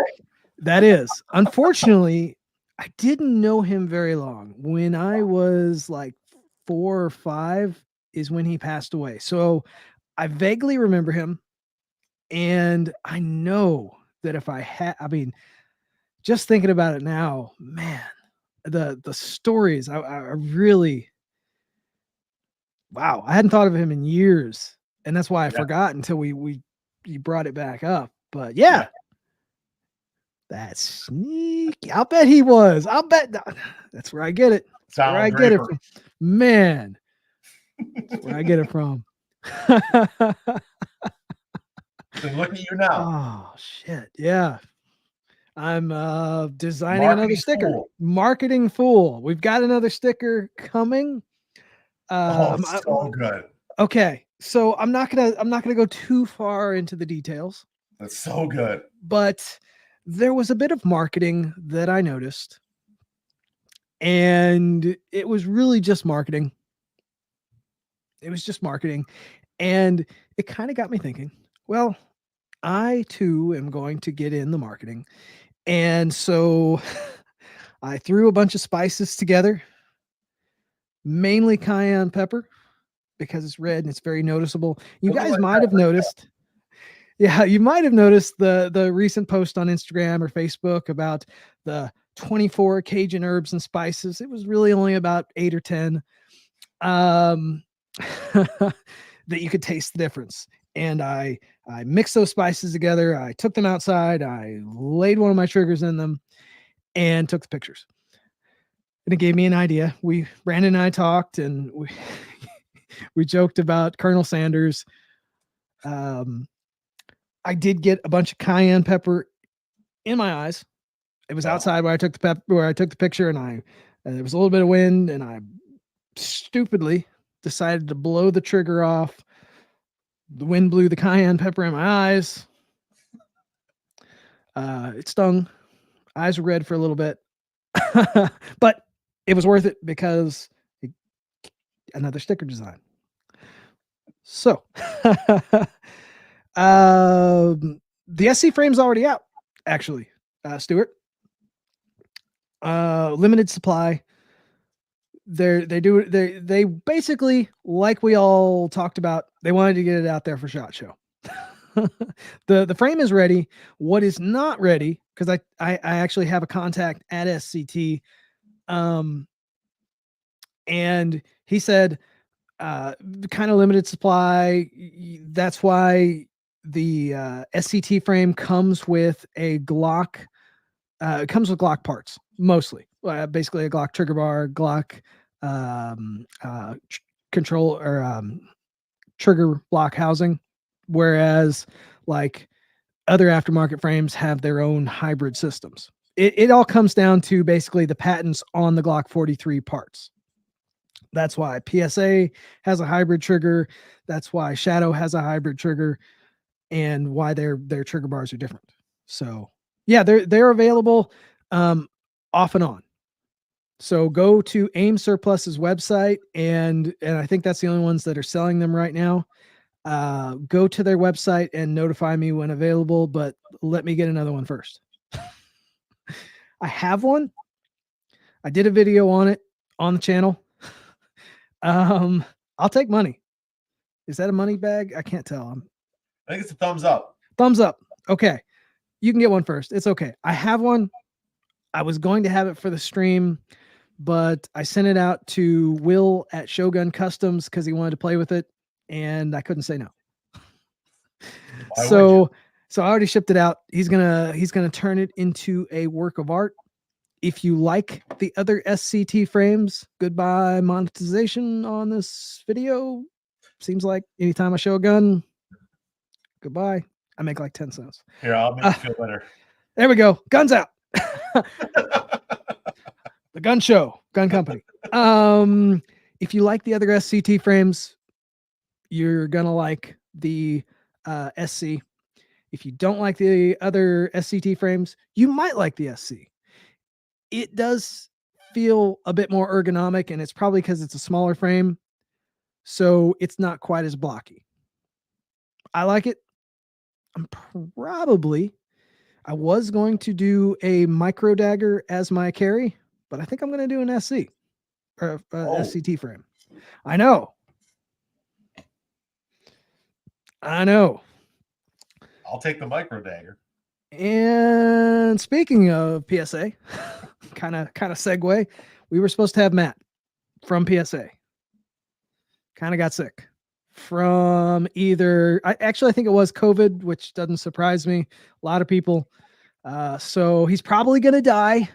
That is. Unfortunately, I didn't know him very long. When I was like 4 or 5 is when he passed away. So I vaguely remember him. And I know that if I had, I mean, just thinking about it now, man, the stories, I really, wow, I hadn't thought of him in years. And that's why I forgot until you brought it back up. But yeah. That's sneaky. I'll bet he was. I'll bet that's where I get it. That's where I get it from. Man. That's where I get it from. So look at you now. Oh shit. Yeah. I'm designing another sticker. Marketing fool. We've got another sticker coming. So good. Okay. So I'm not gonna go too far into the details. That's so good. But there was a bit of marketing that I noticed, and it was really just marketing. It was just marketing, and it kind of got me thinking, well, I too am going to get in the marketing. And so I threw a bunch of spices together, mainly cayenne pepper, because it's red and it's very noticeable. You guys might have noticed. Yeah, you might have noticed the recent post on Instagram or Facebook about the 24 Cajun herbs and spices. It was really only about 8 or 10 that you could taste the difference. And I mixed those spices together. I took them outside. I laid one of my triggers in them and took the pictures. And it gave me an idea. Brandon and I talked, and we joked about Colonel Sanders. I did get a bunch of cayenne pepper in my eyes. It was outside where I took the picture, and there was a little bit of wind, and I stupidly decided to blow the trigger off. The wind blew the cayenne pepper in my eyes. It stung. Eyes were red for a little bit, but it was worth it because another sticker design. So, the SC frame's already out, actually, Stuart. Limited supply. They basically, like we all talked about, they wanted to get it out there for SHOT Show. The frame is ready. What is not ready, because I actually have a contact at SCT, and he said kind of limited supply. That's why the SCT frame comes with a Glock. It comes with Glock parts mostly. Basically, a Glock trigger bar, Glock control or trigger block housing, whereas like other aftermarket frames have their own hybrid systems. It all comes down to basically the patents on the Glock 43 parts. That's why PSA has a hybrid trigger. That's why Shadow has a hybrid trigger, and why their trigger bars are different. So yeah, they're available off and on. So go to AIM Surplus's website, and I think that's the only ones that are selling them right now. Go to their website and notify me when available, but let me get another one first. I have one. I did a video on it on the channel. I'll take money. Is that a money bag? I can't tell. I think it's a thumbs up. Thumbs up. Okay. You can get one first. It's okay. I have one. I was going to have it for the stream, but I sent it out to Will at Shogun Customs because he wanted to play with it, and I couldn't say no. So I already shipped it out. He's gonna turn it into a work of art. If you like the other SCT frames, goodbye monetization on this video. Seems like anytime I show a gun, goodbye. I make like 10 cents. Here, I'll make you feel better. There we go. Guns out. The gun show, gun company. If you like the other SCT frames, you're gonna like the SC. If you don't like the other SCT frames, you might like the SC. It does feel a bit more ergonomic, and it's probably because it's a smaller frame, so it's not quite as blocky. I like it. I was going to do a micro dagger as my carry, but I think I'm going to do an SC or SCT frame. I know. I'll take the micro dagger. And speaking of PSA, kind of segue, we were supposed to have Matt from PSA. Kind of got sick from either, I think it was COVID, which doesn't surprise me. A lot of people. So he's probably going to die.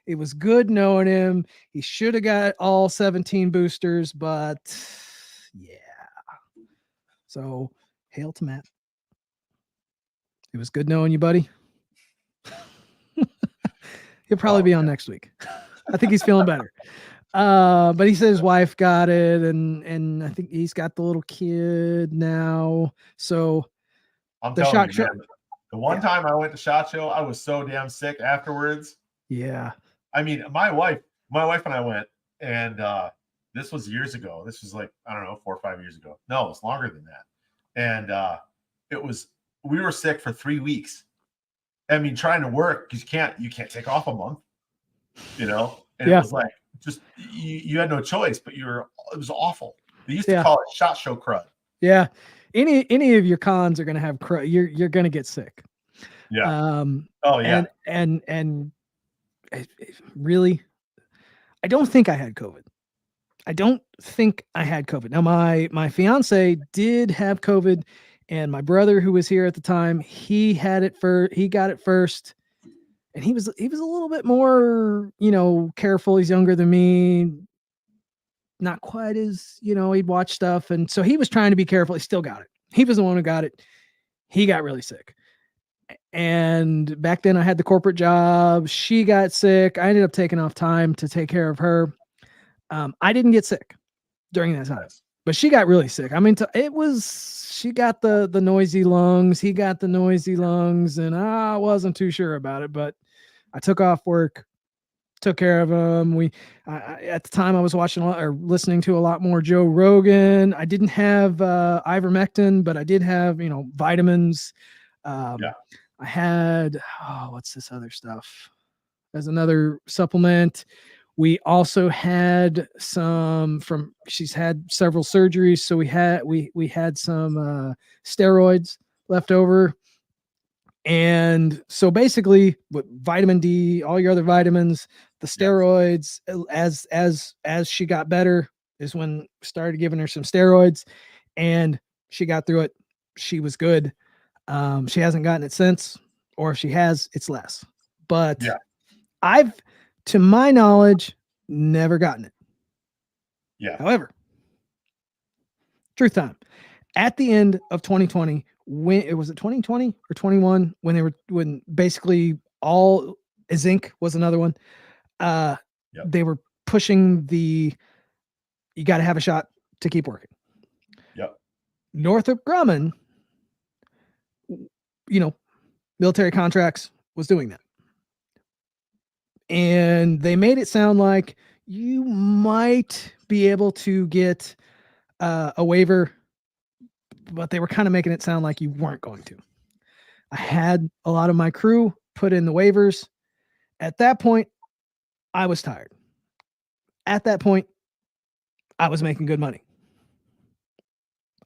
It was good knowing him. He should have got all 17 boosters, but yeah. So hail to Matt. It was good knowing you, buddy. He'll probably be on next week. I think he's feeling better. But he said his wife got it, and I think he's got the little kid now. So I'm telling you, man, the one time I went to SHOT Show, I was so damn sick afterwards. Yeah. I mean, my wife and I went, and this was years ago. This was like, I don't know, 4 or 5 years ago. No, it was longer than that. And we were sick for 3 weeks. I mean, trying to work, because you can't take off a month, you know? And it was like, just, you had no choice, but it was awful. They used to call it SHOT Show crud. Yeah. Any of your cons are going to have crud. You're going to get sick. Yeah. And really, I don't think I had COVID. Now, my fiance did have COVID, and my brother, who was here at the time, he got it first, and he was a little bit more, careful. He's younger than me, not quite as, he'd watch stuff, and so he was trying to be careful. He still got it. He was the one who got it. He got really sick. And back then I had the corporate job. She got sick. I ended up taking off time to take care of her. I didn't get sick during that time, but she got really sick. I mean, she got the noisy lungs. He got the noisy lungs, and I wasn't too sure about it, but I took off work. took care of him. At the time I was watching a lot or listening to a lot more Joe Rogan. I didn't have ivermectin, but I did have, vitamins. Yeah. I had, what's this other stuff? As another supplement. We also had some she's had several surgeries. So we had some steroids left over. And so basically with vitamin D, all your other vitamins, the steroids, as she got better is when started giving her some steroids, and she got through it. She was good. She hasn't gotten it since, or if she has, it's less. But Yeah. I've, to my knowledge, never gotten it. Yeah. However, truth time. At the end of 2020, when it was it 2020 or 21, when basically all zinc was another one. They were pushing you got to have a shot to keep working. Yep. Northrop Grumman, military contracts was doing that. And they made it sound like you might be able to get a waiver, but they were kind of making it sound like you weren't going to. I had a lot of my crew put in the waivers. At that point, I was tired. At that point, I was making good money.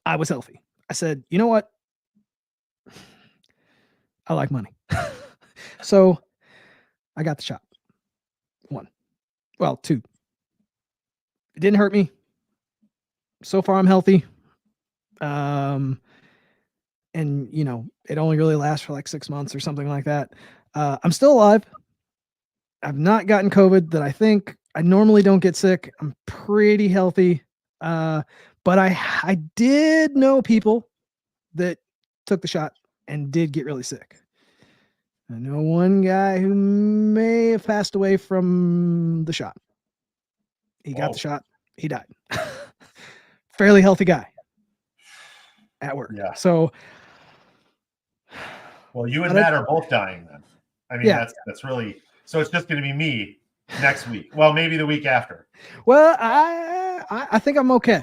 I was healthy. I said, you know what? I like money. So I got the shot. 1. Well, 2. It didn't hurt me. So far, I'm healthy. And it only really lasts for like 6 months or something like that. I'm still alive. I've not gotten COVID that I think. I normally don't get sick. I'm pretty healthy. But I did know people that took the shot and did get really sick. I know one guy who may have passed away from the shot. He got the shot. He died. Fairly healthy guy at work. Yeah. So, well, you and Matt are both dying then. I mean, yeah. that's really, so it's just going to be me next week. Well, maybe the week after. Well, I think I'm okay.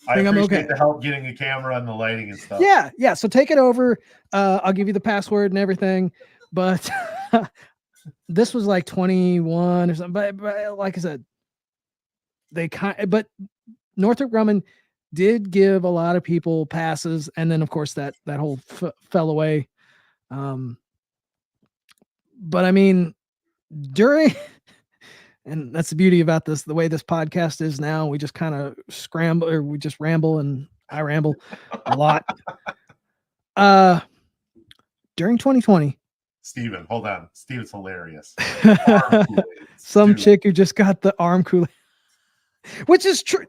I appreciate the help getting the camera and the lighting and stuff. Yeah. So take it over. I'll give you the password and everything. But this was like 21 or something. But like I said, but Northrop Grumman did give a lot of people passes, and then of course that whole fell away. But I mean, during, and that's the beauty about this, the way this podcast is now, we just kind of scramble, or we just ramble, and I ramble a lot. During 2020, Steven, hold on. Steven's hilarious. Some chick who just got the arm Kool-Aid, which is true.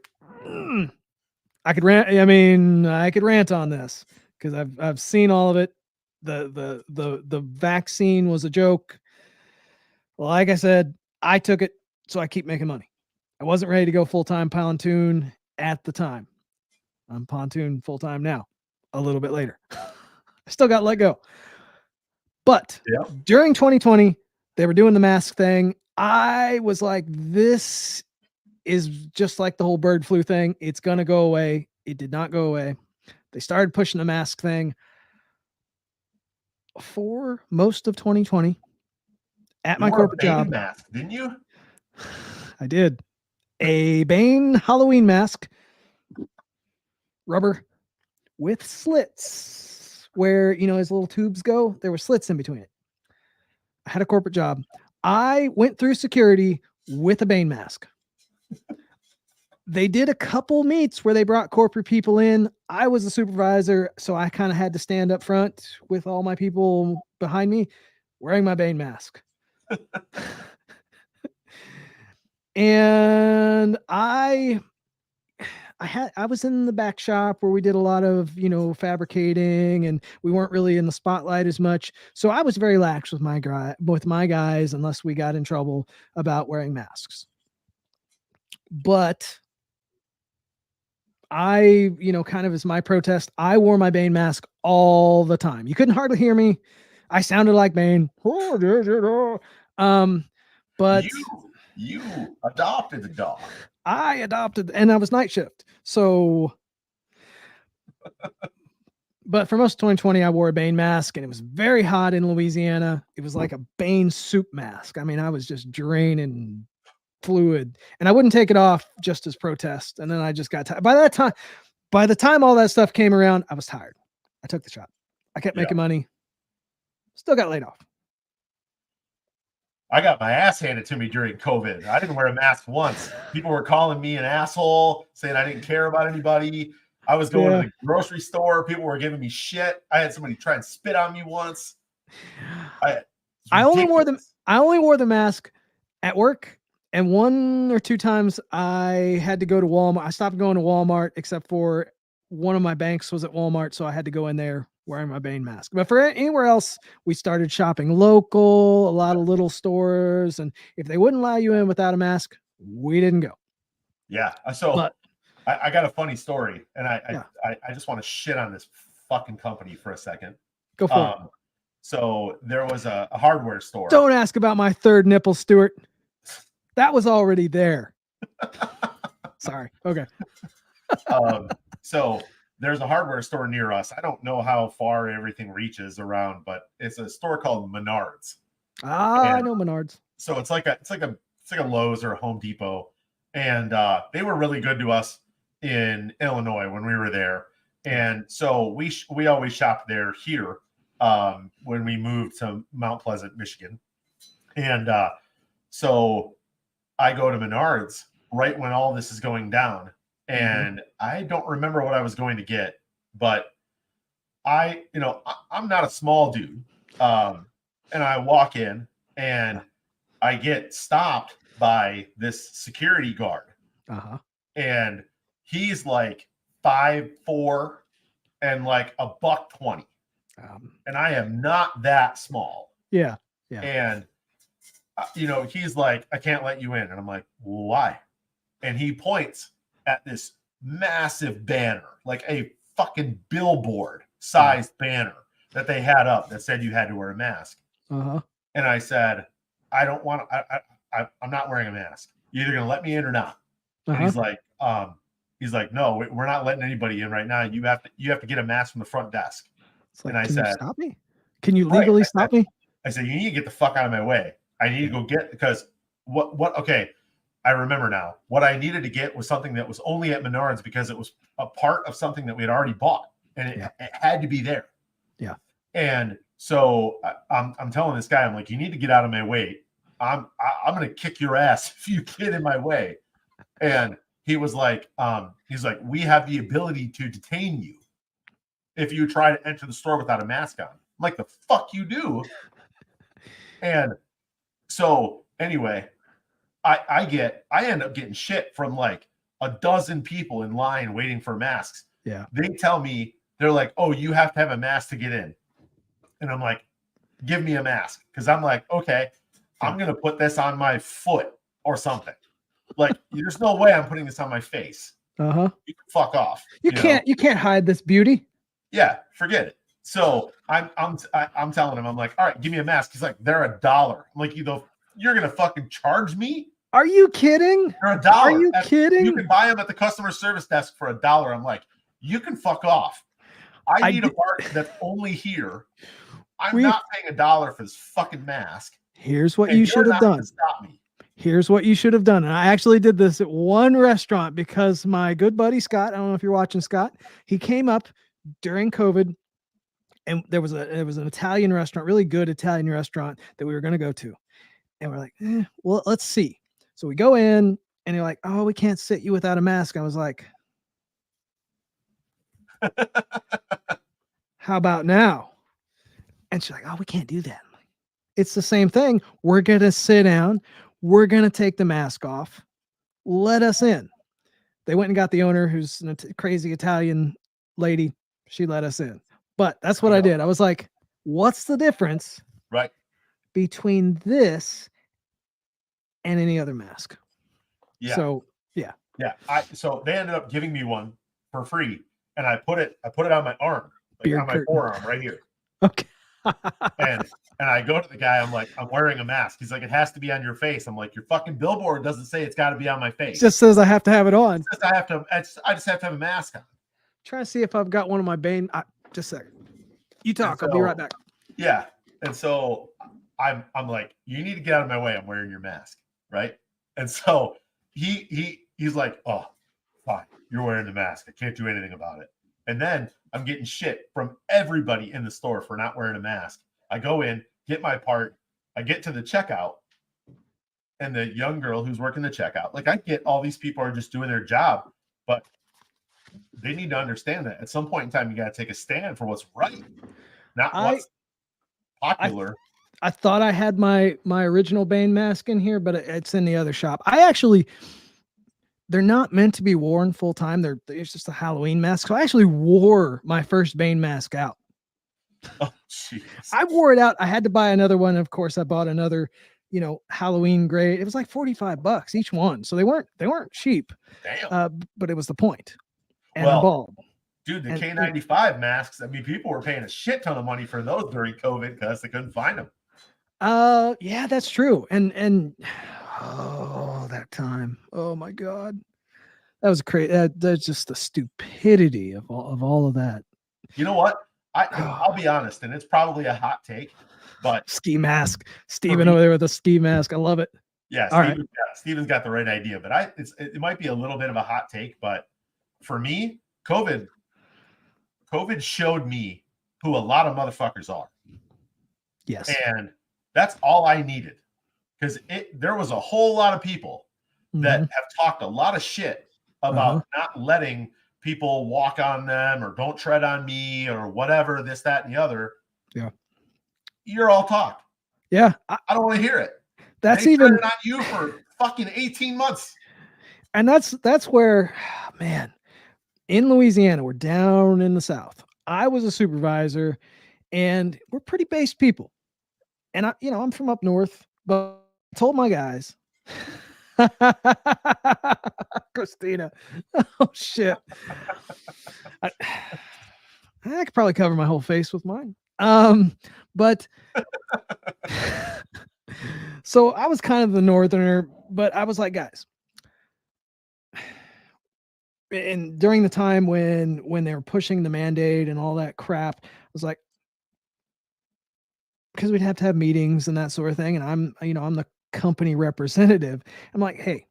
I could rant on this because I've seen all of it. The vaccine was a joke. Like I said, I took it, so I keep making money. I wasn't ready to go full-time pontoon at the time. I'm pontoon full-time now, a little bit later. I still got let go. But during 2020, they were doing the mask thing. I was like, this is just like the whole bird flu thing. It's going to go away. It did not go away. They started pushing the mask thing for most of 2020 at my corporate job. Mask, didn't you? I did. A Bane Halloween mask, rubber with slits where, his little tubes go. There were slits in between it. I had a corporate job. I went through security with a Bane mask. They did a couple meets where they brought corporate people in. I was the supervisor, so I kind of had to stand up front with all my people behind me wearing my Bane mask. And I was in the back shop where we did a lot of, fabricating, and we weren't really in the spotlight as much. So I was very lax with my guys, unless we got in trouble about wearing masks. But I, kind of as my protest, I wore my Bane mask all the time. You couldn't hardly hear me. I sounded like Bane. But You adopted the dog. I adopted, and I was night shift. So, but for most of 2020, I wore a Bane mask, and it was very hot in Louisiana. It was like a Bane soup mask. I mean, I was just draining fluid, and I wouldn't take it off just as protest. And then I just got tired. By the time all that stuff came around, I was tired. I took the shot. I kept making money. Still got laid off. I got my ass handed to me during COVID. I didn't wear a mask once. People were calling me an asshole, saying I didn't care about anybody. I was going to the grocery store. People were giving me shit. I had somebody try and spit on me once. I only wore the mask at work, and 1 or 2 times I had to go to Walmart. I stopped going to Walmart, except for one of my banks was at Walmart, so I had to go in there wearing my Bane mask. But for anywhere else, we started shopping local, a lot of little stores, and if they wouldn't allow you in without a mask, we didn't go. Yeah. So I got a funny story, and I just want to shit on this fucking company for a second. Go for it. So there was a hardware store. Don't ask about my third nipple, Stuart. That was already there. Sorry. Okay. So there's a hardware store near us. I don't know how far everything reaches around, but it's a store called Menards. I know Menards. So it's like a Lowe's or a Home Depot, and they were really good to us in Illinois when we were there. And so we always shopped there here when we moved to Mount Pleasant, Michigan. And so I go to Menards right when all this is going down. And I don't remember what I was going to get, but I'm not a small dude. And I walk in and I get stopped by this security guard. And he's like 5'4" and like $120. And I am not that small. Yeah. And he's like, I can't let you in. And I'm like, why? And he points at this massive banner, like a fucking billboard sized banner that they had up that said you had to wear a mask. And I said, I don't want to, I'm not wearing a mask. You're either going to let me in or not. And he's like, no, we're not letting anybody in right now. You have to get a mask from the front desk. Like, and I said, stop me? Can you legally stop me? I said, you need to get the fuck out of my way. I need to go get, because okay. I remember now. What I needed to get was something that was only at Menards because it was a part of something that we had already bought, and it had to be there. Yeah. And so I'm telling this guy, I'm like, you need to get out of my way. I'm gonna kick your ass if you get in my way. And he was like, we have the ability to detain you if you try to enter the store without a mask on. I'm like, the fuck you do? And so anyway. I end up getting shit from like a dozen people in line waiting for masks. Yeah. They tell me, they're like, oh, you have to have a mask to get in. And I'm like, give me a mask. Because I'm like, okay, I'm going to put this on my foot or something. Like, there's no way I'm putting this on my face. You can fuck off. You can't hide this beauty. Yeah, forget it. So I'm telling him, I'm like, all right, give me a mask. He's like, they're $1. I'm like, you're going to fucking charge me? Are you kidding? They're $1. Are you kidding? You can buy them at the customer service desk for $1. I'm like, you can fuck off. I need a part that's only here. I'm not paying $1 for this fucking mask. Here's what you should have done. Stop me. Here's what you should have done. And I actually did this at one restaurant because my good buddy Scott, I don't know if you're watching, Scott, he came up during COVID, and there was an Italian restaurant, really good Italian restaurant that we were going to go to. And we're like, well, let's see. So we go in, and they're like, oh, we can't sit you without a mask. I was like, how about now? And she's like, oh, we can't do that. Like, it's the same thing. We're going to sit down. We're going to take the mask off. Let us in. They went and got the owner, who's a crazy Italian lady. She let us in. But that's what I did. I was like, what's the difference between this and any other mask? Yeah. So yeah. So they ended up giving me one for free, and I put it on my arm, like on my forearm right here. Okay. And I go to the guy, I'm like, I'm wearing a mask. He's like, it has to be on your face. I'm like, your fucking billboard doesn't say it's got to be on my It face. just says I have to have it It on. says I have to. I just have to have a mask on. Trying to see if I've got one of my Bane. Just a second. You talk. I'll be right back. Yeah. And so I'm like, you need to get out of my way. I'm wearing your mask, right? And so he's like, oh, fine, you're wearing the mask. I can't do anything about it. And then I'm getting shit from everybody in the store for not wearing a mask. I go in, get my part. I get to the checkout, and the young girl who's working the checkout, like, I get all these people are just doing their job, but they need to understand that at some point in time, you got to take a stand for what's right, not what's popular. I thought I had my original Bane mask in here, but it's in the other shop. They're not meant to be worn full time. It's just a Halloween mask. So I actually wore my first Bane mask out. Oh, jeez. I wore it out. I had to buy another one. Of course, I bought another, Halloween grade. It was like $45 each one. So they weren't cheap. Damn. But it was the point. And well, a bulb. Dude, the K95 masks, I mean, people were paying a shit ton of money for those during COVID because they couldn't find them. Yeah, that's true. And oh, that time. Oh my God. That was crazy. That's just the stupidity of all of that. You know what? I'll be honest, and it's probably a hot take, but ski mask. Steven over there with a ski mask. I love it. Yeah, Steven's got the right idea, but it might be a little bit of a hot take, but for me, COVID showed me who a lot of motherfuckers are. Yes. And that's all I needed, because there was a whole lot of people that have talked a lot of shit about not letting people walk on them or don't tread on me or whatever, this, that, and the other. Yeah. You're all talk. Yeah. I don't want to hear it. That's even on you for fucking 18 months. And that's where, man, in Louisiana, we're down in the South. I was a supervisor, and we're pretty based people. And I'm from up north, but I told my guys, Christina, oh shit. I could probably cover my whole face with mine. But so I was kind of the northerner, but I was like, guys, and during the time when they were pushing the mandate and all that crap, I was like, because we'd have to have meetings and that sort of thing. And I'm the company representative. I'm like, hey,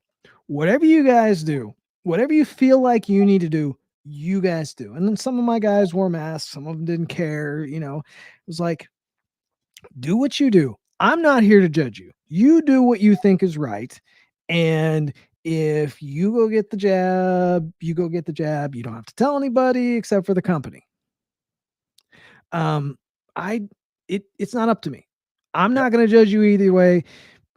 whatever you guys do, whatever you feel like you need to do, you guys do. And then some of my guys wore masks. Some of them didn't care. It was like, do what you do. I'm not here to judge you. You do what you think is right. And if you go get the jab, you go get the jab. You don't have to tell anybody except for the company. It's not up to me. I'm not going to judge you either way.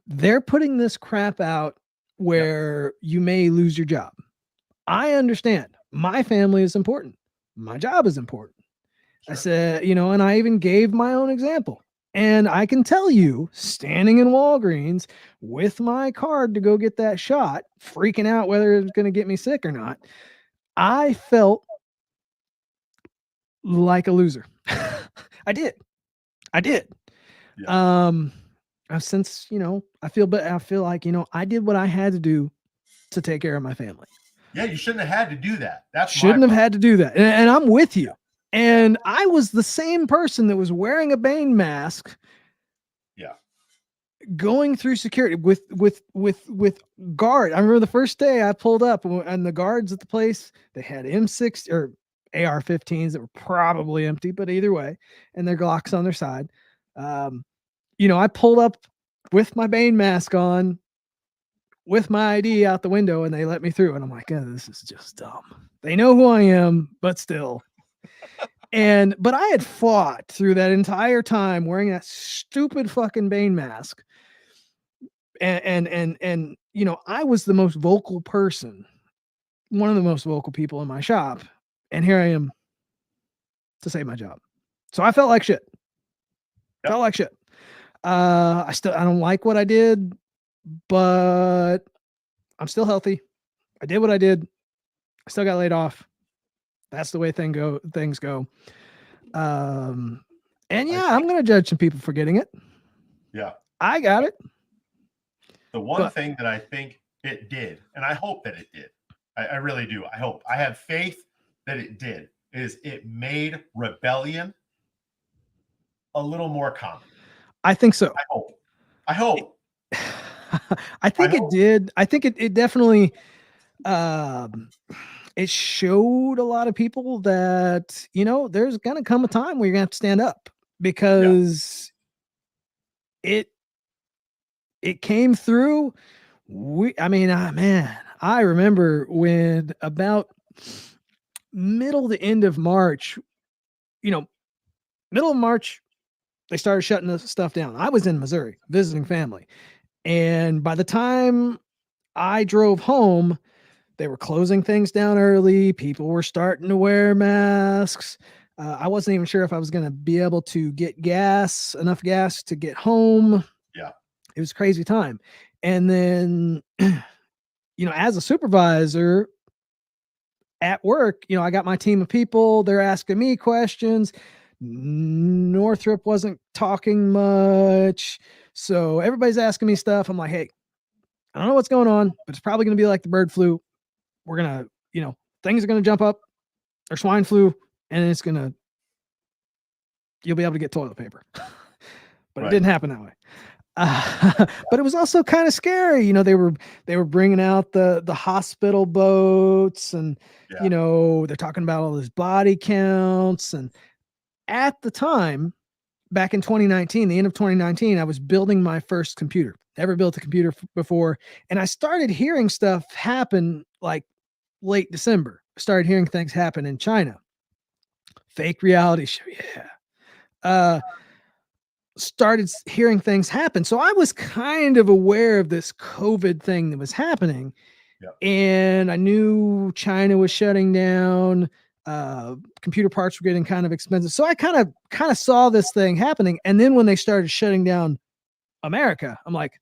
They're putting this crap out where you may lose your job. I understand. My family is important. My job is important. Sure. I said, and I even gave my own example. And I can tell you, standing in Walgreens with my card to go get that shot, freaking out whether it's going to get me sick or not, I felt like a loser. I did. Yeah. Since, I feel like, I did what I had to do to take care of my family. Yeah, you shouldn't have had to do that. Shouldn't have had to do that. And I'm with you. And I was the same person that was wearing a Bane mask. Yeah. Going through security with guard. I remember the first day I pulled up, and the guards at the place, they had M6 or AR-15s that were probably empty, but either way, and their Glocks on their side. I pulled up with my Bane mask on, with my ID out the window, and they let me through. And I'm like, oh, this is just dumb. They know who I am, but still. But I had fought through that entire time wearing that stupid fucking Bane mask. And I was the most vocal person, one of the most vocal people in my shop. And here I am to save my job. So I felt like shit. Yep. Felt like shit. I don't like what I did, but I'm still healthy. I did what I did. I still got laid off. That's the way things go. And I yeah, I'm think, going to judge some people for getting it. yeah. I got it. The one But thing that I think it did, and I hope that it did, I really do. I hope. I have faith that it did, is it made rebellion a little more common. I think so. I hope. I hope. I I think it hope. did. I think it definitely um it showed a lot of people that, there's gonna come a time where you're gonna have to stand up Yeah. because it it came through. Man, I remember when about middle to end of March, you know, middle of March, they started shutting the stuff down. I was in Missouri visiting family. And by the time I drove home, they were closing things down early. People were starting to wear masks. I wasn't even sure if I was going to be able to get enough gas to get home. Yeah. It was a crazy time. And then, as a supervisor at work, I got my team of people. They're asking me questions. Northrop wasn't talking much. So everybody's asking me stuff. I'm like, hey, I don't know what's going on, but it's probably going to be like the bird flu. We're going to, things are going to jump up or swine flu, and you'll be able to get toilet paper. But it didn't happen that way. But it was also kind of scary. They were bringing out the hospital boats, and Yeah. they're talking about all those body counts. And at the time, back in 2019, the end of 2019, I was building my first computer. Never built a computer before, and I started hearing stuff happen like late December. I started hearing things happen in China. Fake reality show, yeah. Started hearing things happen. So I was kind of aware of this COVID thing that was happening. Yep. And I knew China was shutting down. Computer parts were getting kind of expensive. So I kind of saw this thing happening. And then when they started shutting down America, I'm like,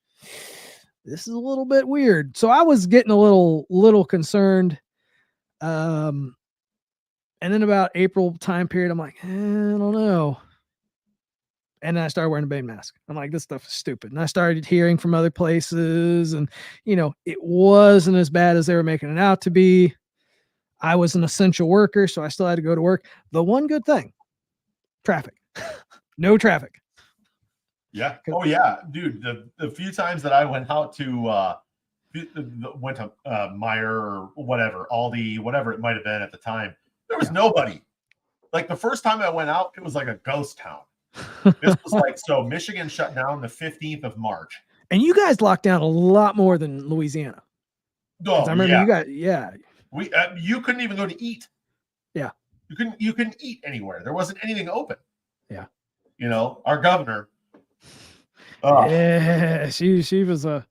this is a little bit weird. So I was getting a little concerned. And then about April time period, I'm like, I don't know. And then I started wearing a Bane mask. I'm like, this stuff is stupid. And I started hearing from other places, and it wasn't as bad as they were making it out to be. I was an essential worker, so I still had to go to work. The one good thing, traffic. No traffic. Yeah. Oh yeah, dude. The few times that I went out to went to Meyer or whatever, Aldi, whatever it might have been at the time, there was nobody. Like the first time I went out, it was like a ghost town. This was like, so Michigan shut down the 15th of March. And you guys locked down a lot more than Louisiana. Oh, I remember you guys, you couldn't even go to eat. Yeah. You couldn't eat anywhere. There wasn't anything open. Yeah. Our governor. Yeah, she was a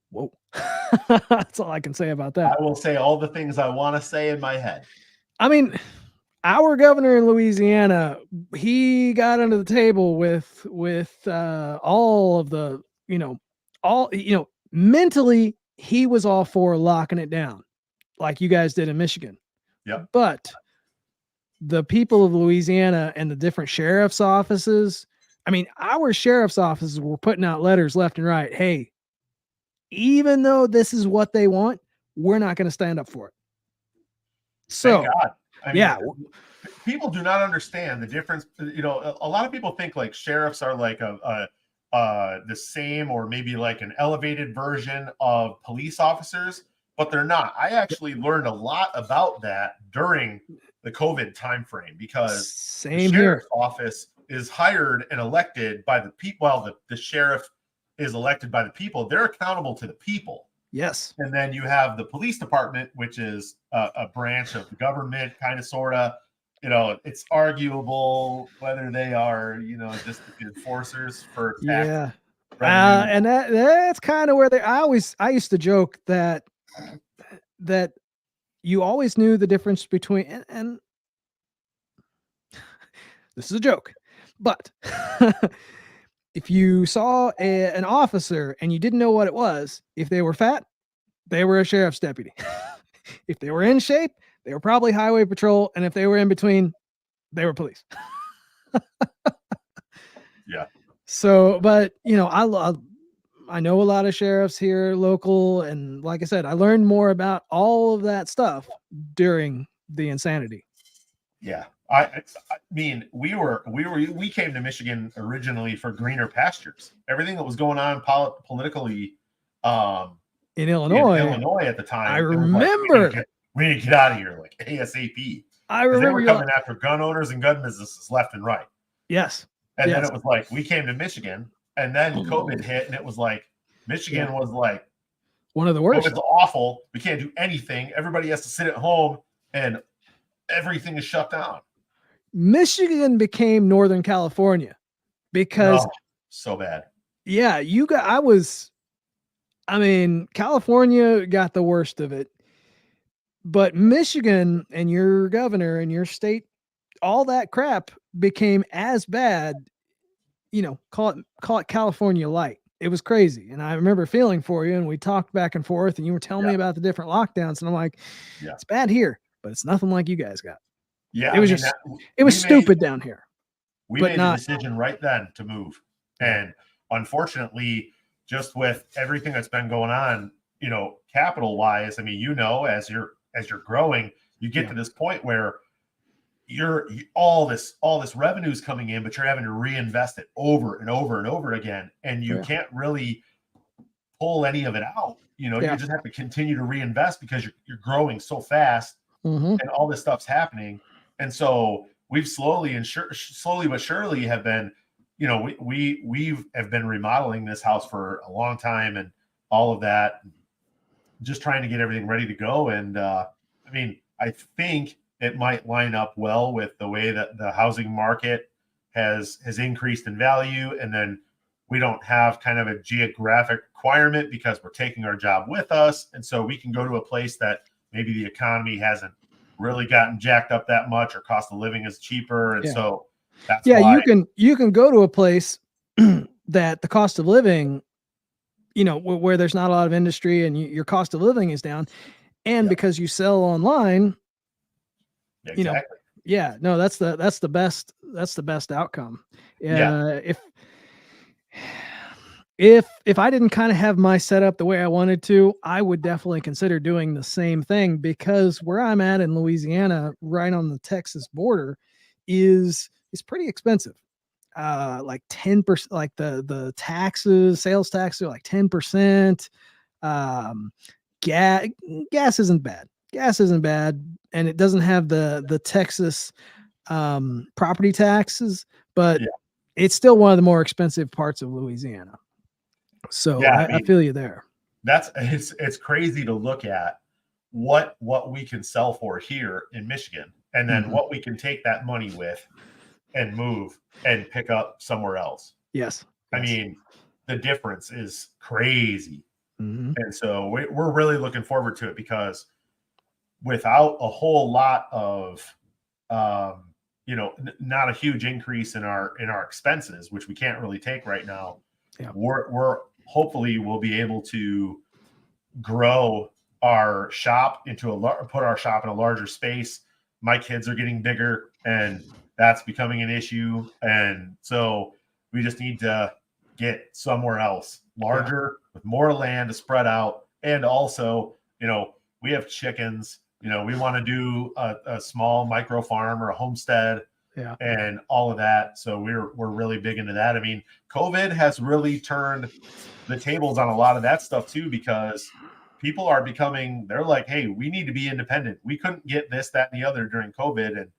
whoa. That's all I can say about that. I will say all the things I want to say in my head. I mean, our governor in Louisiana, he got under the table with all of the, mentally he was all for locking it down like you guys did in Michigan. Yep. But the people of Louisiana and the different sheriff's offices, our sheriff's offices were putting out letters left and right. Hey, even though this is what they want, we're not going to stand up for it. So, thank God. Yeah. People do not understand the difference. A lot of people think like sheriffs are like the same or maybe like an elevated version of police officers, but they're not. I actually learned a lot about that during the COVID timeframe because the sheriff's office is hired and elected by the people. Well, the sheriff is elected by the people. They're accountable to the people. Yes. And then you have the police department, which is a branch of the government, kind of, sort of. It's arguable whether they are, just enforcers for tax revenue. And that's kind of where I used to joke that you always knew the difference between, and this is a joke, but if you saw an officer and you didn't know what it was, if they were fat, they were a sheriff's deputy. If they were in shape, they were probably highway patrol. And if they were in between, they were police. Yeah. So, but I know a lot of sheriffs here local, and like I said, I learned more about all of that stuff during the insanity. Yeah. I mean, we came to Michigan originally for greener pastures. Everything that was going on politically In in Illinois, Illinois at the I time, it was like remember, we need to get out of here like ASAP I because they remember were you. coming after gun owners and gun businesses left and right. Yes, And then yes, it was like we came to Michigan, and then COVID hit, and it was like Michigan was like one of the worst. COVID's awful. We can't do anything. Everybody has to sit at home, and everything is shut down. Michigan became Northern California because, so bad. Yeah, California got the worst of it, but Michigan and your governor and your state, all that crap became as bad. Call it California light. It was crazy, and I remember feeling for you, and we talked back and forth, and you were telling me about the different lockdowns, and I'm like, it's bad here, but it's nothing like you guys got. Yeah, it was it was stupid down here. We made the decision right then to move, and unfortunately, just with everything that's been going on, capital wise, I mean, as you're growing, you get to this point where all this revenue's coming in, but you're having to reinvest it over and over and over again, and you can't really pull any of it out. You just have to continue to reinvest because you're growing so fast, and all this stuff's happening. And so we've slowly but surely have been, we have been remodeling this house for a long time, and all of that, just trying to get everything ready to go. And I think it might line up well with the way that the housing market has increased in value. And then we don't have kind of a geographic requirement because we're taking our job with us. And so we can go to a place that maybe the economy hasn't really gotten jacked up that much, or cost of living is cheaper. And so that's why you can go to a place that the cost of living, where there's not a lot of industry and your cost of living is down. And because you sell online, exactly. That's the best outcome. If I didn't kind of have my setup the way I wanted to, I would definitely consider doing the same thing, because where I'm at in Louisiana, right on the Texas border, is pretty expensive. Like 10%, like the sales taxes are like 10%. Gas isn't bad, and it doesn't have the Texas property taxes, but it's still one of the more expensive parts of Louisiana. So I feel you there. It's crazy to look at what we can sell for here in Michigan, and then what we can take that money with and move and pick up somewhere else. Yes. I mean, the difference is crazy. Mm-hmm. And so we're really looking forward to it, because without a whole lot of, not a huge increase in our expenses, which we can't really take right now, we're hopefully we'll be able to grow our shop put our shop in a larger space. My kids are getting bigger, and that's becoming an issue. And so we just need to get somewhere else larger, with more land to spread out. And also, we have chickens, we want to do a small micro farm or a homestead, and all of that. So we're really big into that. I mean, COVID has really turned the tables on a lot of that stuff too, because people are they're like, hey, we need to be independent. We couldn't get this, that, and the other during COVID. And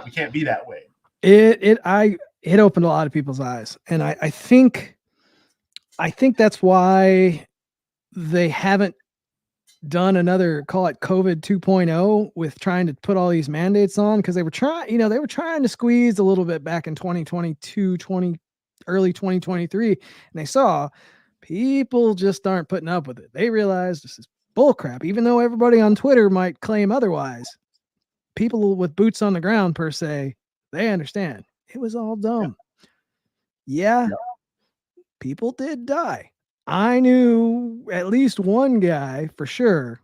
we can't be that way. It opened a lot of people's eyes. And I think that's why they haven't done another, call it COVID 2.0, with trying to put all these mandates on, because they were trying to squeeze a little bit back in 2022, early 2023. And they saw people just aren't putting up with it. They realized this is bull crap, even though everybody on Twitter might claim otherwise. People with boots on the ground, per se, they understand it was all dumb. People did die. I knew at least one guy for sure,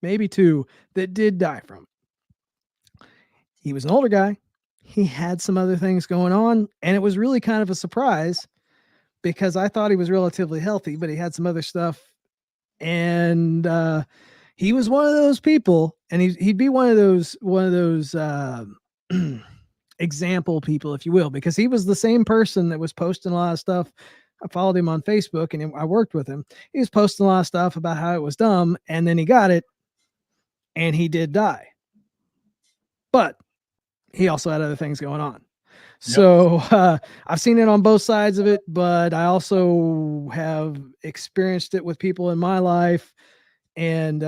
maybe two, that did die from it. He was an older guy. he had some other things going on, and it was really kind of a surprise because I thought he was relatively healthy, but he had some other stuff. And he was one of those people, and he'd be one of those example people, if you will, because he was the same person that was posting a lot of stuff. I followed him on Facebook and I worked with him. He was posting a lot of stuff about how it was dumb, and then he got it, and he did die. But he also had other things going on. So I've seen it on both sides of it, but I also have experienced it with people in my life, and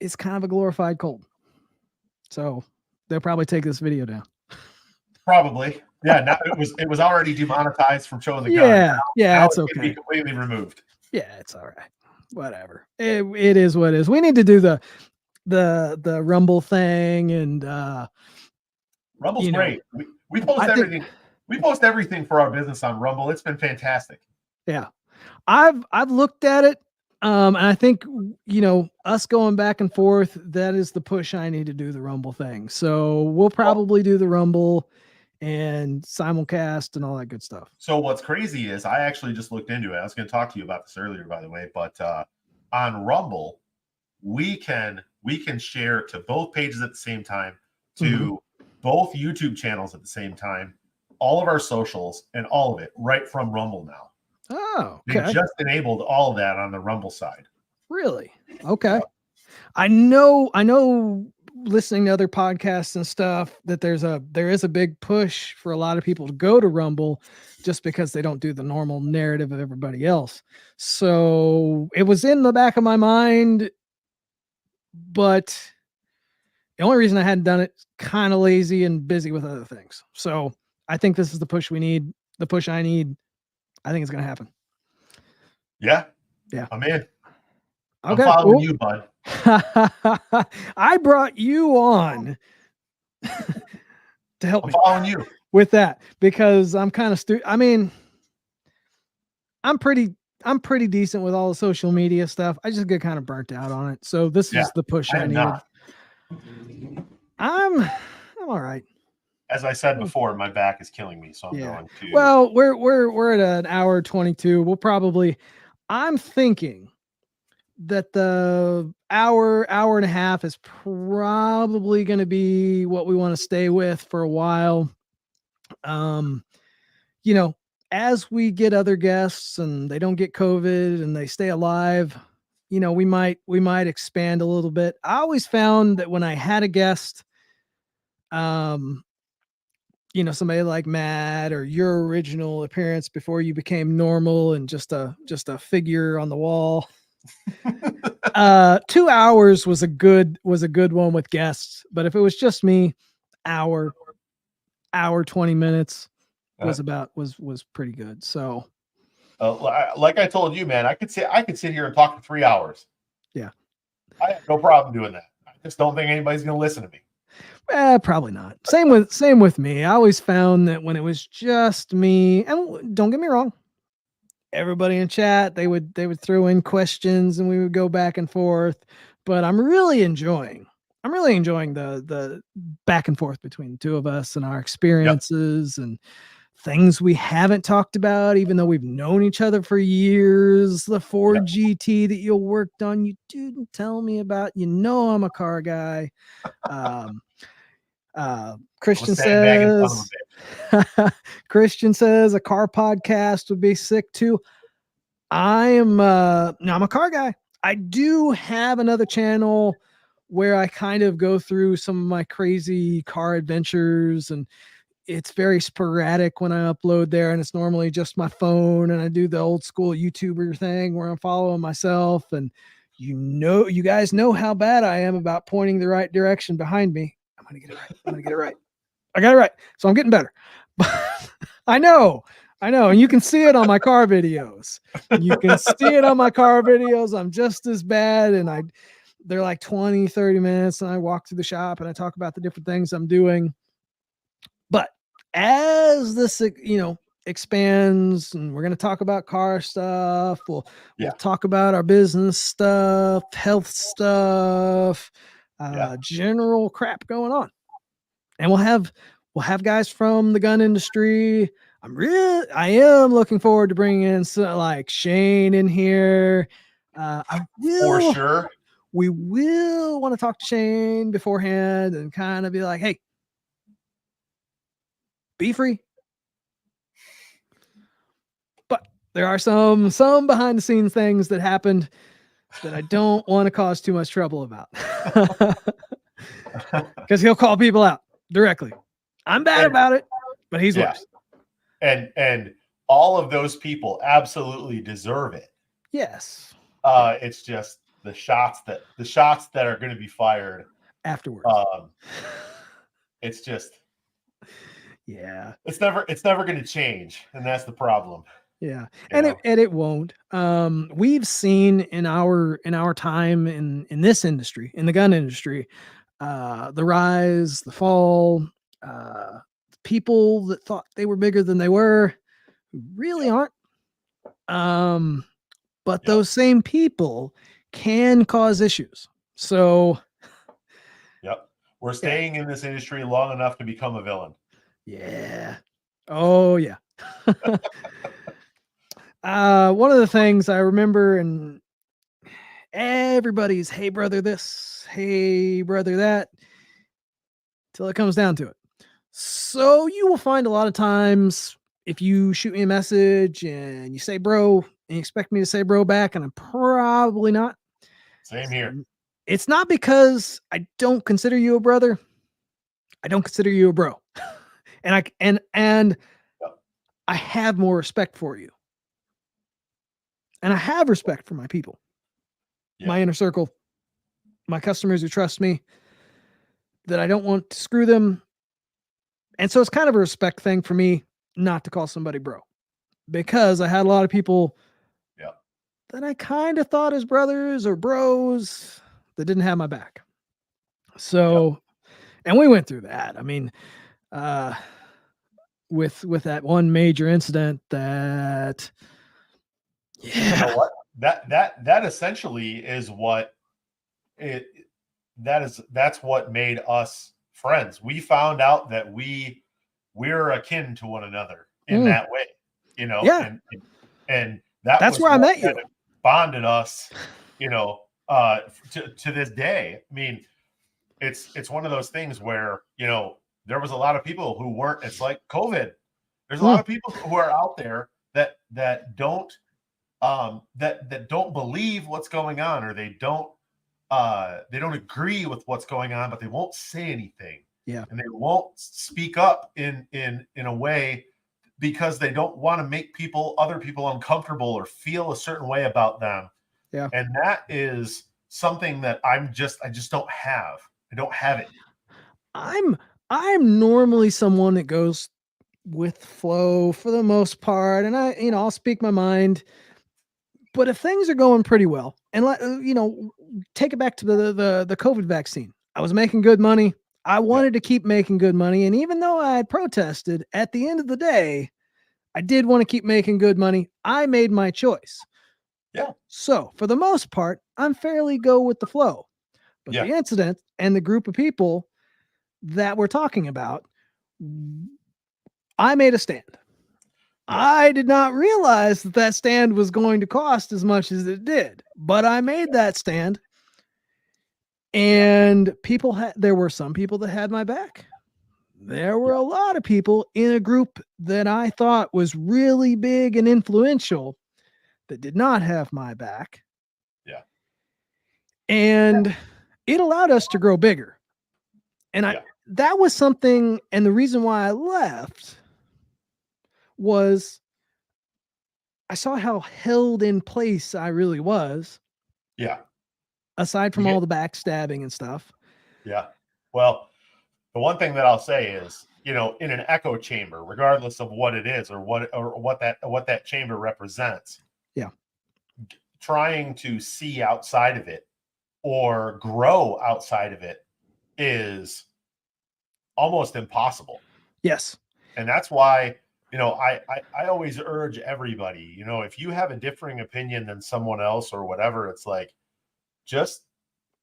it's kind of a glorified cult. So they'll probably take this video down. Probably. Yeah, now it was already demonetized from showing the gun. Now it's okay. Can be completely removed. Yeah, it's all right. Whatever. It is what it is. We need to do the Rumble thing, and Rumble's great. We post everything. We post everything for our business on Rumble. It's been fantastic. Yeah. I've looked at it. And I think, us going back and forth, that is the push I need to do the Rumble thing. So we'll probably do the Rumble and simulcast and all that good stuff. So what's crazy is I actually just looked into it. I was going to talk to you about this earlier, by the way, but on Rumble, we can share to both pages at the same time, to both YouTube channels at the same time, all of our socials and all of it right from Rumble now. Oh, okay. They just enabled all of that on the Rumble side. Really? Okay. Yeah. I know listening to other podcasts and stuff that there is a big push for a lot of people to go to Rumble just because they don't do the normal narrative of everybody else. So it was in the back of my mind, but the only reason I hadn't done it, kind of lazy and busy with other things. So I think this is the push we need, the push I need. I think it's going to happen. Yeah. Yeah. I'm in. Okay. I'm following you, bud. I brought you on to help me. Following you with that because I'm kind of I mean, I'm pretty decent with all the social media stuff. I just get kind of burnt out on it. So this is the push I needed. I'm all right. As I said before, my back is killing me, so I'm going to. Well, we're at an hour 22. We'll probably. I'm thinking that the hour and a half is probably going to be what we want to stay with for a while. As we get other guests and they don't get COVID and they stay alive, we might expand a little bit. I always found that when I had a guest, somebody like Matt or your original appearance before you became normal and just a figure on the wall. 2 hours was a good one with guests, but if it was just me, hour 20 minutes was pretty good. So like I told you, man, I could sit here and talk for 3 hours. Yeah. I have no problem doing that. I just don't think anybody's going to listen to me. Probably not. Same with me. I always found that when it was just me, and don't get me wrong, everybody in chat, they would throw in questions and we would go back and forth, but I'm really enjoying the back and forth between the two of us and our experiences and things we haven't talked about, even though we've known each other for years. The Ford GT that you worked on, you didn't tell me about. I'm a car guy. Christian says a car podcast would be sick too. I'm a car guy. I do have another channel where I kind of go through some of my crazy car adventures, and it's very sporadic when I upload there, and it's normally just my phone, and I do the old school YouTuber thing where I'm following myself, and you guys know how bad I am about pointing the right direction behind me. I'm gonna get it right. I got it right. So I'm getting better. I know. And you can see it on my car videos. I'm just as bad. And they're like 20, 30 minutes. And I walk through the shop and I talk about the different things I'm doing. But as this, expands and we're going to talk about car stuff, we'll talk about our business stuff, health stuff, general crap going on. And we'll have we'll have guys from the gun industry. I am looking forward to bringing in like Shane in here. For sure. We will want to talk to Shane beforehand and kind of be like, hey, be free. But there are some behind the scenes things that happened that I don't want to cause too much trouble about. Because he'll call people out directly. I'm bad about it, but he's worse. And all of those people absolutely deserve it. Yes. It's just the shots that are going to be fired afterwards. It's just, yeah, it's never going to change, and that's the problem. Yeah, and it won't. We've seen in our time in this industry, in the gun industry, the rise, the fall, people that thought they were bigger than they were, who really aren't. But those same people can cause issues. So, yep, we're staying in this industry long enough to become a villain. Yeah. Oh yeah. One of the things I remember, and everybody's, hey brother this, hey brother that, till it comes down to it. So you will find a lot of times if you shoot me a message and you say bro, and you expect me to say bro back, and I'm probably not. Same here. It's not because I don't consider you a brother. I don't consider you a bro. and I have more respect for you. And I have respect for my people, my inner circle, my customers who trust me, that I don't want to screw them. And so it's kind of a respect thing for me not to call somebody bro, because I had a lot of people that I kind of thought as brothers or bros that didn't have my back. So, and we went through that. I mean, with that one major incident that, you know what, that essentially is what that's what made us friends. We found out that we're akin to one another in that way, you know. And that's where I met you. Bonded us, you know, to this day. I mean, it's one of those things where, you know, there was a lot of people who weren't. It's like COVID. There's a lot of people who are out there that don't that don't believe what's going on, or they don't agree with what's going on, but they won't say anything. Yeah. And they won't speak up in a way because they don't want to make other people uncomfortable or feel a certain way about them. Yeah. And that is something that I just don't have. I don't have it. I'm normally someone that goes with flow for the most part, and I'll speak my mind. But if things are going pretty well, and take it back to the COVID vaccine, I was making good money. I wanted to keep making good money, and even though I had protested, at the end of the day, I did want to keep making good money. I made my choice. Yeah. So for the most part, I'm fairly go with the flow. But the incident and the group of people that we're talking about, I made a stand. I did not realize that stand was going to cost as much as it did, but I made that stand. And there were some people that had my back. There were a lot of people in a group that I thought was really big and influential that did not have my back. Yeah. And it allowed us to grow bigger. And that was something, and the reason why I left was I saw how held in place I really was. Yeah. Aside from all the backstabbing and stuff. Yeah. Well, the one thing that I'll say is, you know, in an echo chamber, regardless of what it is or what that chamber represents. Yeah. Trying to see outside of it or grow outside of it is almost impossible. Yes. And that's why, you know, I always urge everybody, you know, if you have a differing opinion than someone else or whatever, it's like, just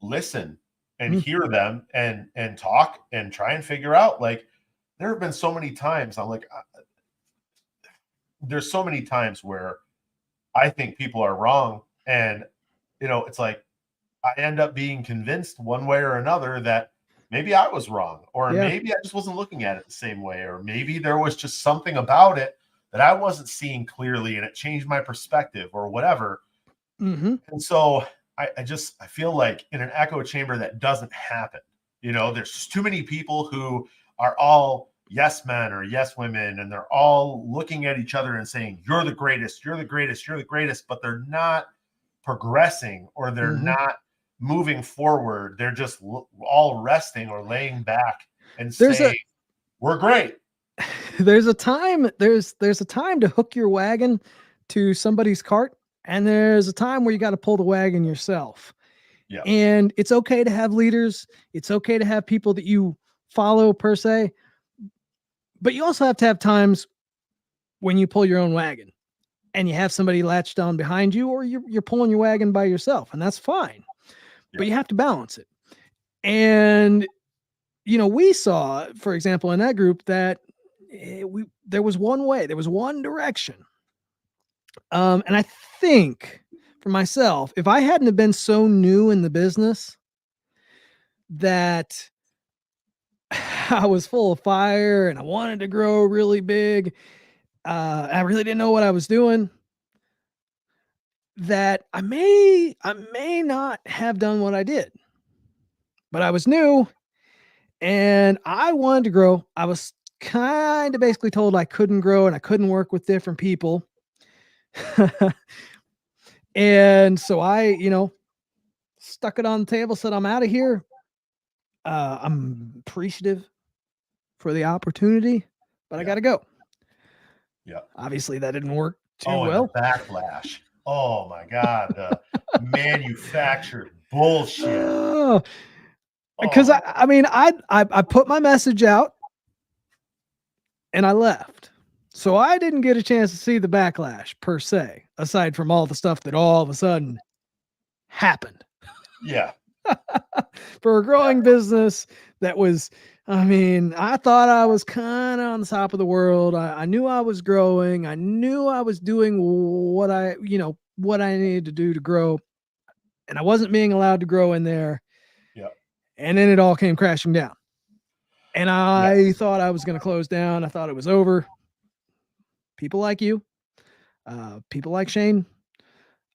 listen and hear them and talk and try and figure out, like, there have been so many times I'm like, there's so many times where I think people are wrong. And, it's like I end up being convinced one way or another that maybe I was wrong, or Yeah. maybe I just wasn't looking at it the same way, or maybe there was just something about it that I wasn't seeing clearly and it changed my perspective or whatever. Mm-hmm. And so I feel like in an echo chamber that doesn't happen. There's just too many people who are all yes men or yes women, and they're all looking at each other and saying, you're the greatest, you're the greatest, you're the greatest, but they're not progressing, or they're Mm-hmm. not moving forward. They're just all resting or laying back and There's saying, we're great. there's a time to hook your wagon to somebody's cart, and there's a time where you got to pull the wagon yourself. Yeah. And it's okay to have leaders. It's okay to have people that you follow per se, but you also have to have times when you pull your own wagon and you have somebody latched on behind you, or you're pulling your wagon by yourself, and that's fine. Yeah. But you have to balance it. And we saw, for example, in that group that there was one way, there was one direction. And I think for myself, if I hadn't have been so new in the business that I was full of fire and I wanted to grow really big, I really didn't know what I was doing, that I may not have done what I did. But I was new and I wanted to grow. I was kind of basically told I couldn't grow and I couldn't work with different people. And so I, stuck it on the table, said, I'm out of here. I'm appreciative for the opportunity, but I got to go. Yeah. Obviously, that didn't work too and well. the backlash. Oh my God. The manufactured bullshit. Because I mean, I put my message out and I left. So I didn't get a chance to see the backlash per se, aside from all the stuff that all of a sudden happened. Yeah. For a growing business that was, I mean, I thought I was kind of on the top of the world. I knew I was growing. I knew I was doing what I needed to do to grow. And I wasn't being allowed to grow in there. Yeah. And then it all came crashing down. And I thought I was going to close down. I thought it was over. People like you, people like Shane,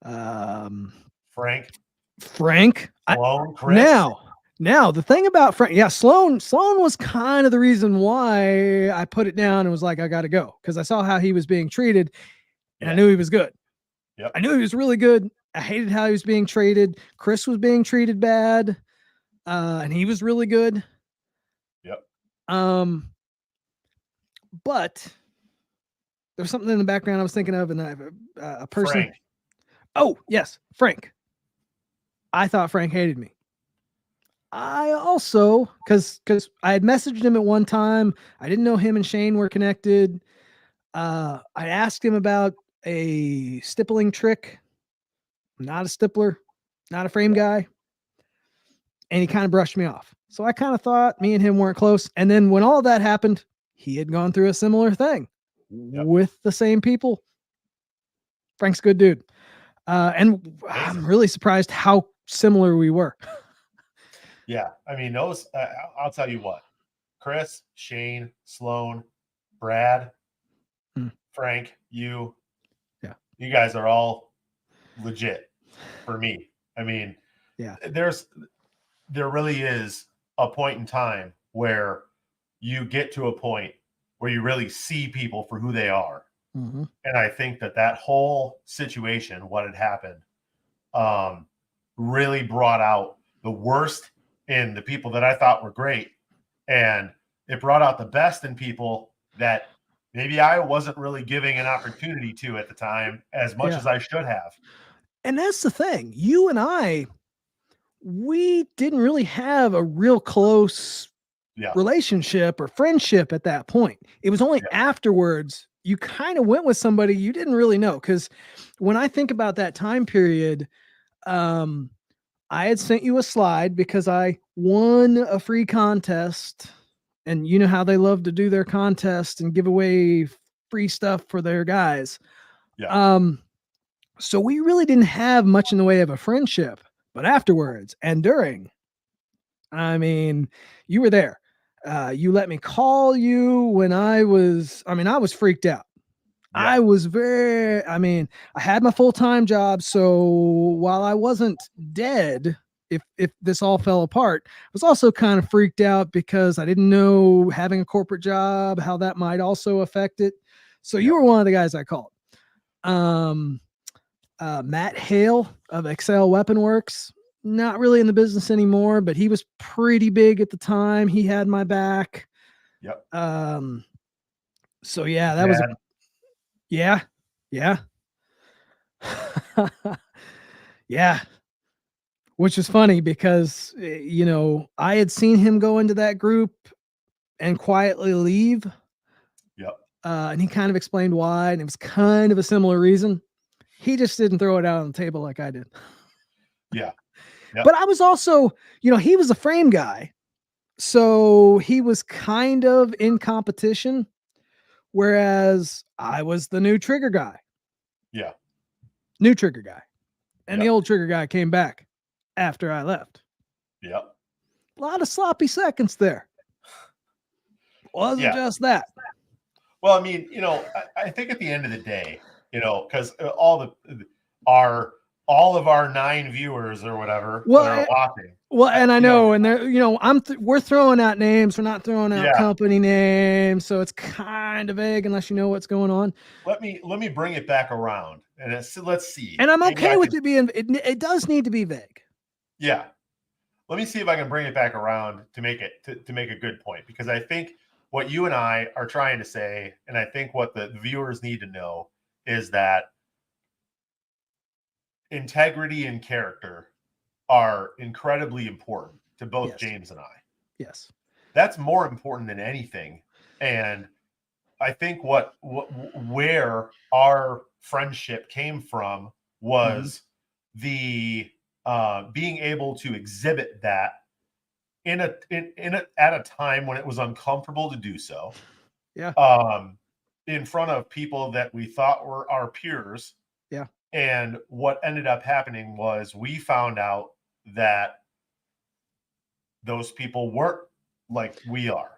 Frank, Sloan, Chris. Now the thing about Frank, Sloan was kind of the reason why I put it down and was like, I got to go, because I saw how he was being treated, and I knew he was good. Yep. I knew he was really good. I hated how he was being treated. Chris was being treated bad, and he was really good. Yep. But there's something in the background I was thinking of, and I have a person. Frank. Oh, yes, Frank. I thought Frank hated me. I also, because I had messaged him at one time. I didn't know him and Shane were connected. I asked him about a stippling trick. I'm not a stippler, not a frame guy. And he kind of brushed me off. So I kind of thought me and him weren't close. And then when all that happened, he had gone through a similar thing with the same people. Frank's a good dude. And I'm really surprised how similar we were. Yeah. I mean, those, I'll tell you what, Chris, Shane, Sloan, Brad, Frank, you guys are all legit for me. I mean, there really is a point in time where you get to a point where you really see people for who they are. Mm-hmm. And I think that whole situation, what had happened, really brought out the worst in the people that I thought were great. And it brought out the best in people that maybe I wasn't really giving an opportunity to at the time as much as I should have. And that's the thing. You and I, we didn't really have a real close relationship or friendship at that point. It was only afterwards you kind of went with somebody you didn't really know. Because when I think about that time period, I had sent you a slide because I won a free contest and you know how they love to do their contests and give away free stuff for their guys. Yeah. So we really didn't have much in the way of a friendship, but afterwards and during, I mean, you were there. You let me call you when I was freaked out. Yeah. I was I had my full-time job. So while I wasn't dead, if this all fell apart, I was also kind of freaked out because I didn't know having a corporate job, how that might also affect it. So you Yep. were one of the guys I called. Um, Matt Hale of Excel Weapon Works, not really in the business anymore, but he was pretty big at the time. He had my back. Yep. So yeah, that was Dad. yeah, yeah. Yeah, which is funny because I had seen him go into that group and quietly leave, Yep. and he kind of explained why, and it was kind of a similar reason. He just didn't throw it out on the table like I did. Yeah. Yep. But I was also, he was a frame guy, so he was kind of in competition, whereas I was the new trigger guy. Yeah. New trigger guy. And the Yep. old trigger guy came back after I left. Yep. A lot of sloppy seconds there. Wasn't Yeah. just that. Well, I mean, I think at the end of the day, because all of our 9 viewers or whatever that are watching. Well, and I know, and they're, we're throwing out names. We're not throwing out company names, so it's kind of vague unless you know what's going on. Let me bring it back around, and let's see. And I'm okay with it being. It does need to be vague. Yeah. Let me see if I can bring it back around to make it to make a good point, because I think what you and I are trying to say, and I think what the viewers need to know, is that integrity and character are incredibly important to both James and I. Yes. That's more important than anything. And I think where our friendship came from was the being able to exhibit that at a time when it was uncomfortable to do so. Yeah. In front of people that we thought were our peers. Yeah. And what ended up happening was we found out that those people weren't like we are.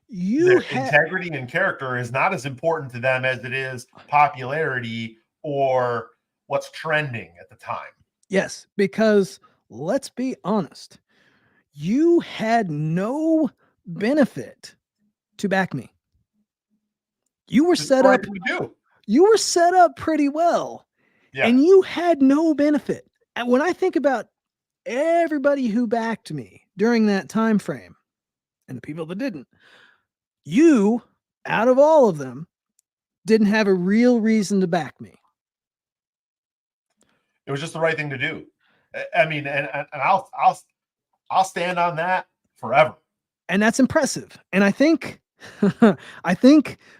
Their integrity and character is not as important to them as it is popularity or what's trending at the time. Yes, because let's be honest, you had no benefit to back me. You were set up. You were set up pretty well, and you had no benefit. And when I think about everybody who backed me during that time frame, and the people that didn't, you, out of all of them, didn't have a real reason to back me. It was just the right thing to do. I mean, and I'll stand on that forever. And that's impressive. And I think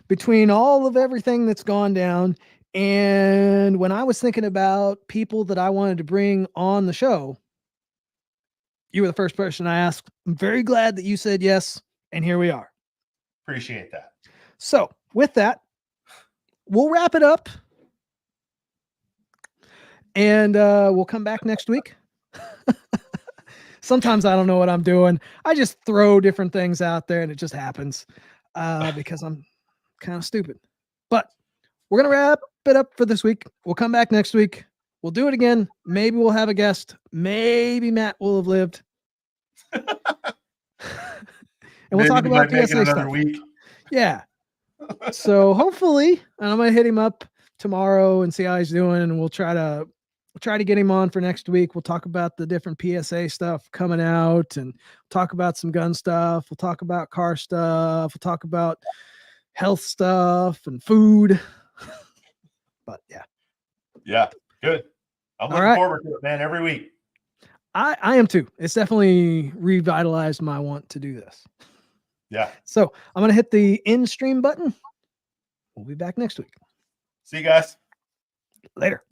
between all of everything that's gone down, and when I was thinking about people that I wanted to bring on the show, you were the first person I asked. I'm very glad that you said yes, and here we are. Appreciate that. So with that, we'll wrap it up, and we'll come back next week. Sometimes I don't know what I'm doing. I just throw different things out there and it just happens because I'm kind of stupid. But we're going to wrap it up for this week. We'll come back next week. We'll do it again. Maybe we'll have a guest. Maybe Matt will have lived. And we'll talk about PSA stuff. Week. Yeah. So hopefully, and I'm going to hit him up tomorrow and see how he's doing. And we'll try to get him on for next week. We'll talk about the different PSA stuff coming out and talk about some gun stuff. We'll talk about car stuff. We'll talk about health stuff and food. But yeah. Yeah. Good. I'm looking forward to it, man, every week. I am too. It's definitely revitalized my want to do this. Yeah. So I'm going to hit the end stream button. We'll be back next week. See you guys. Later.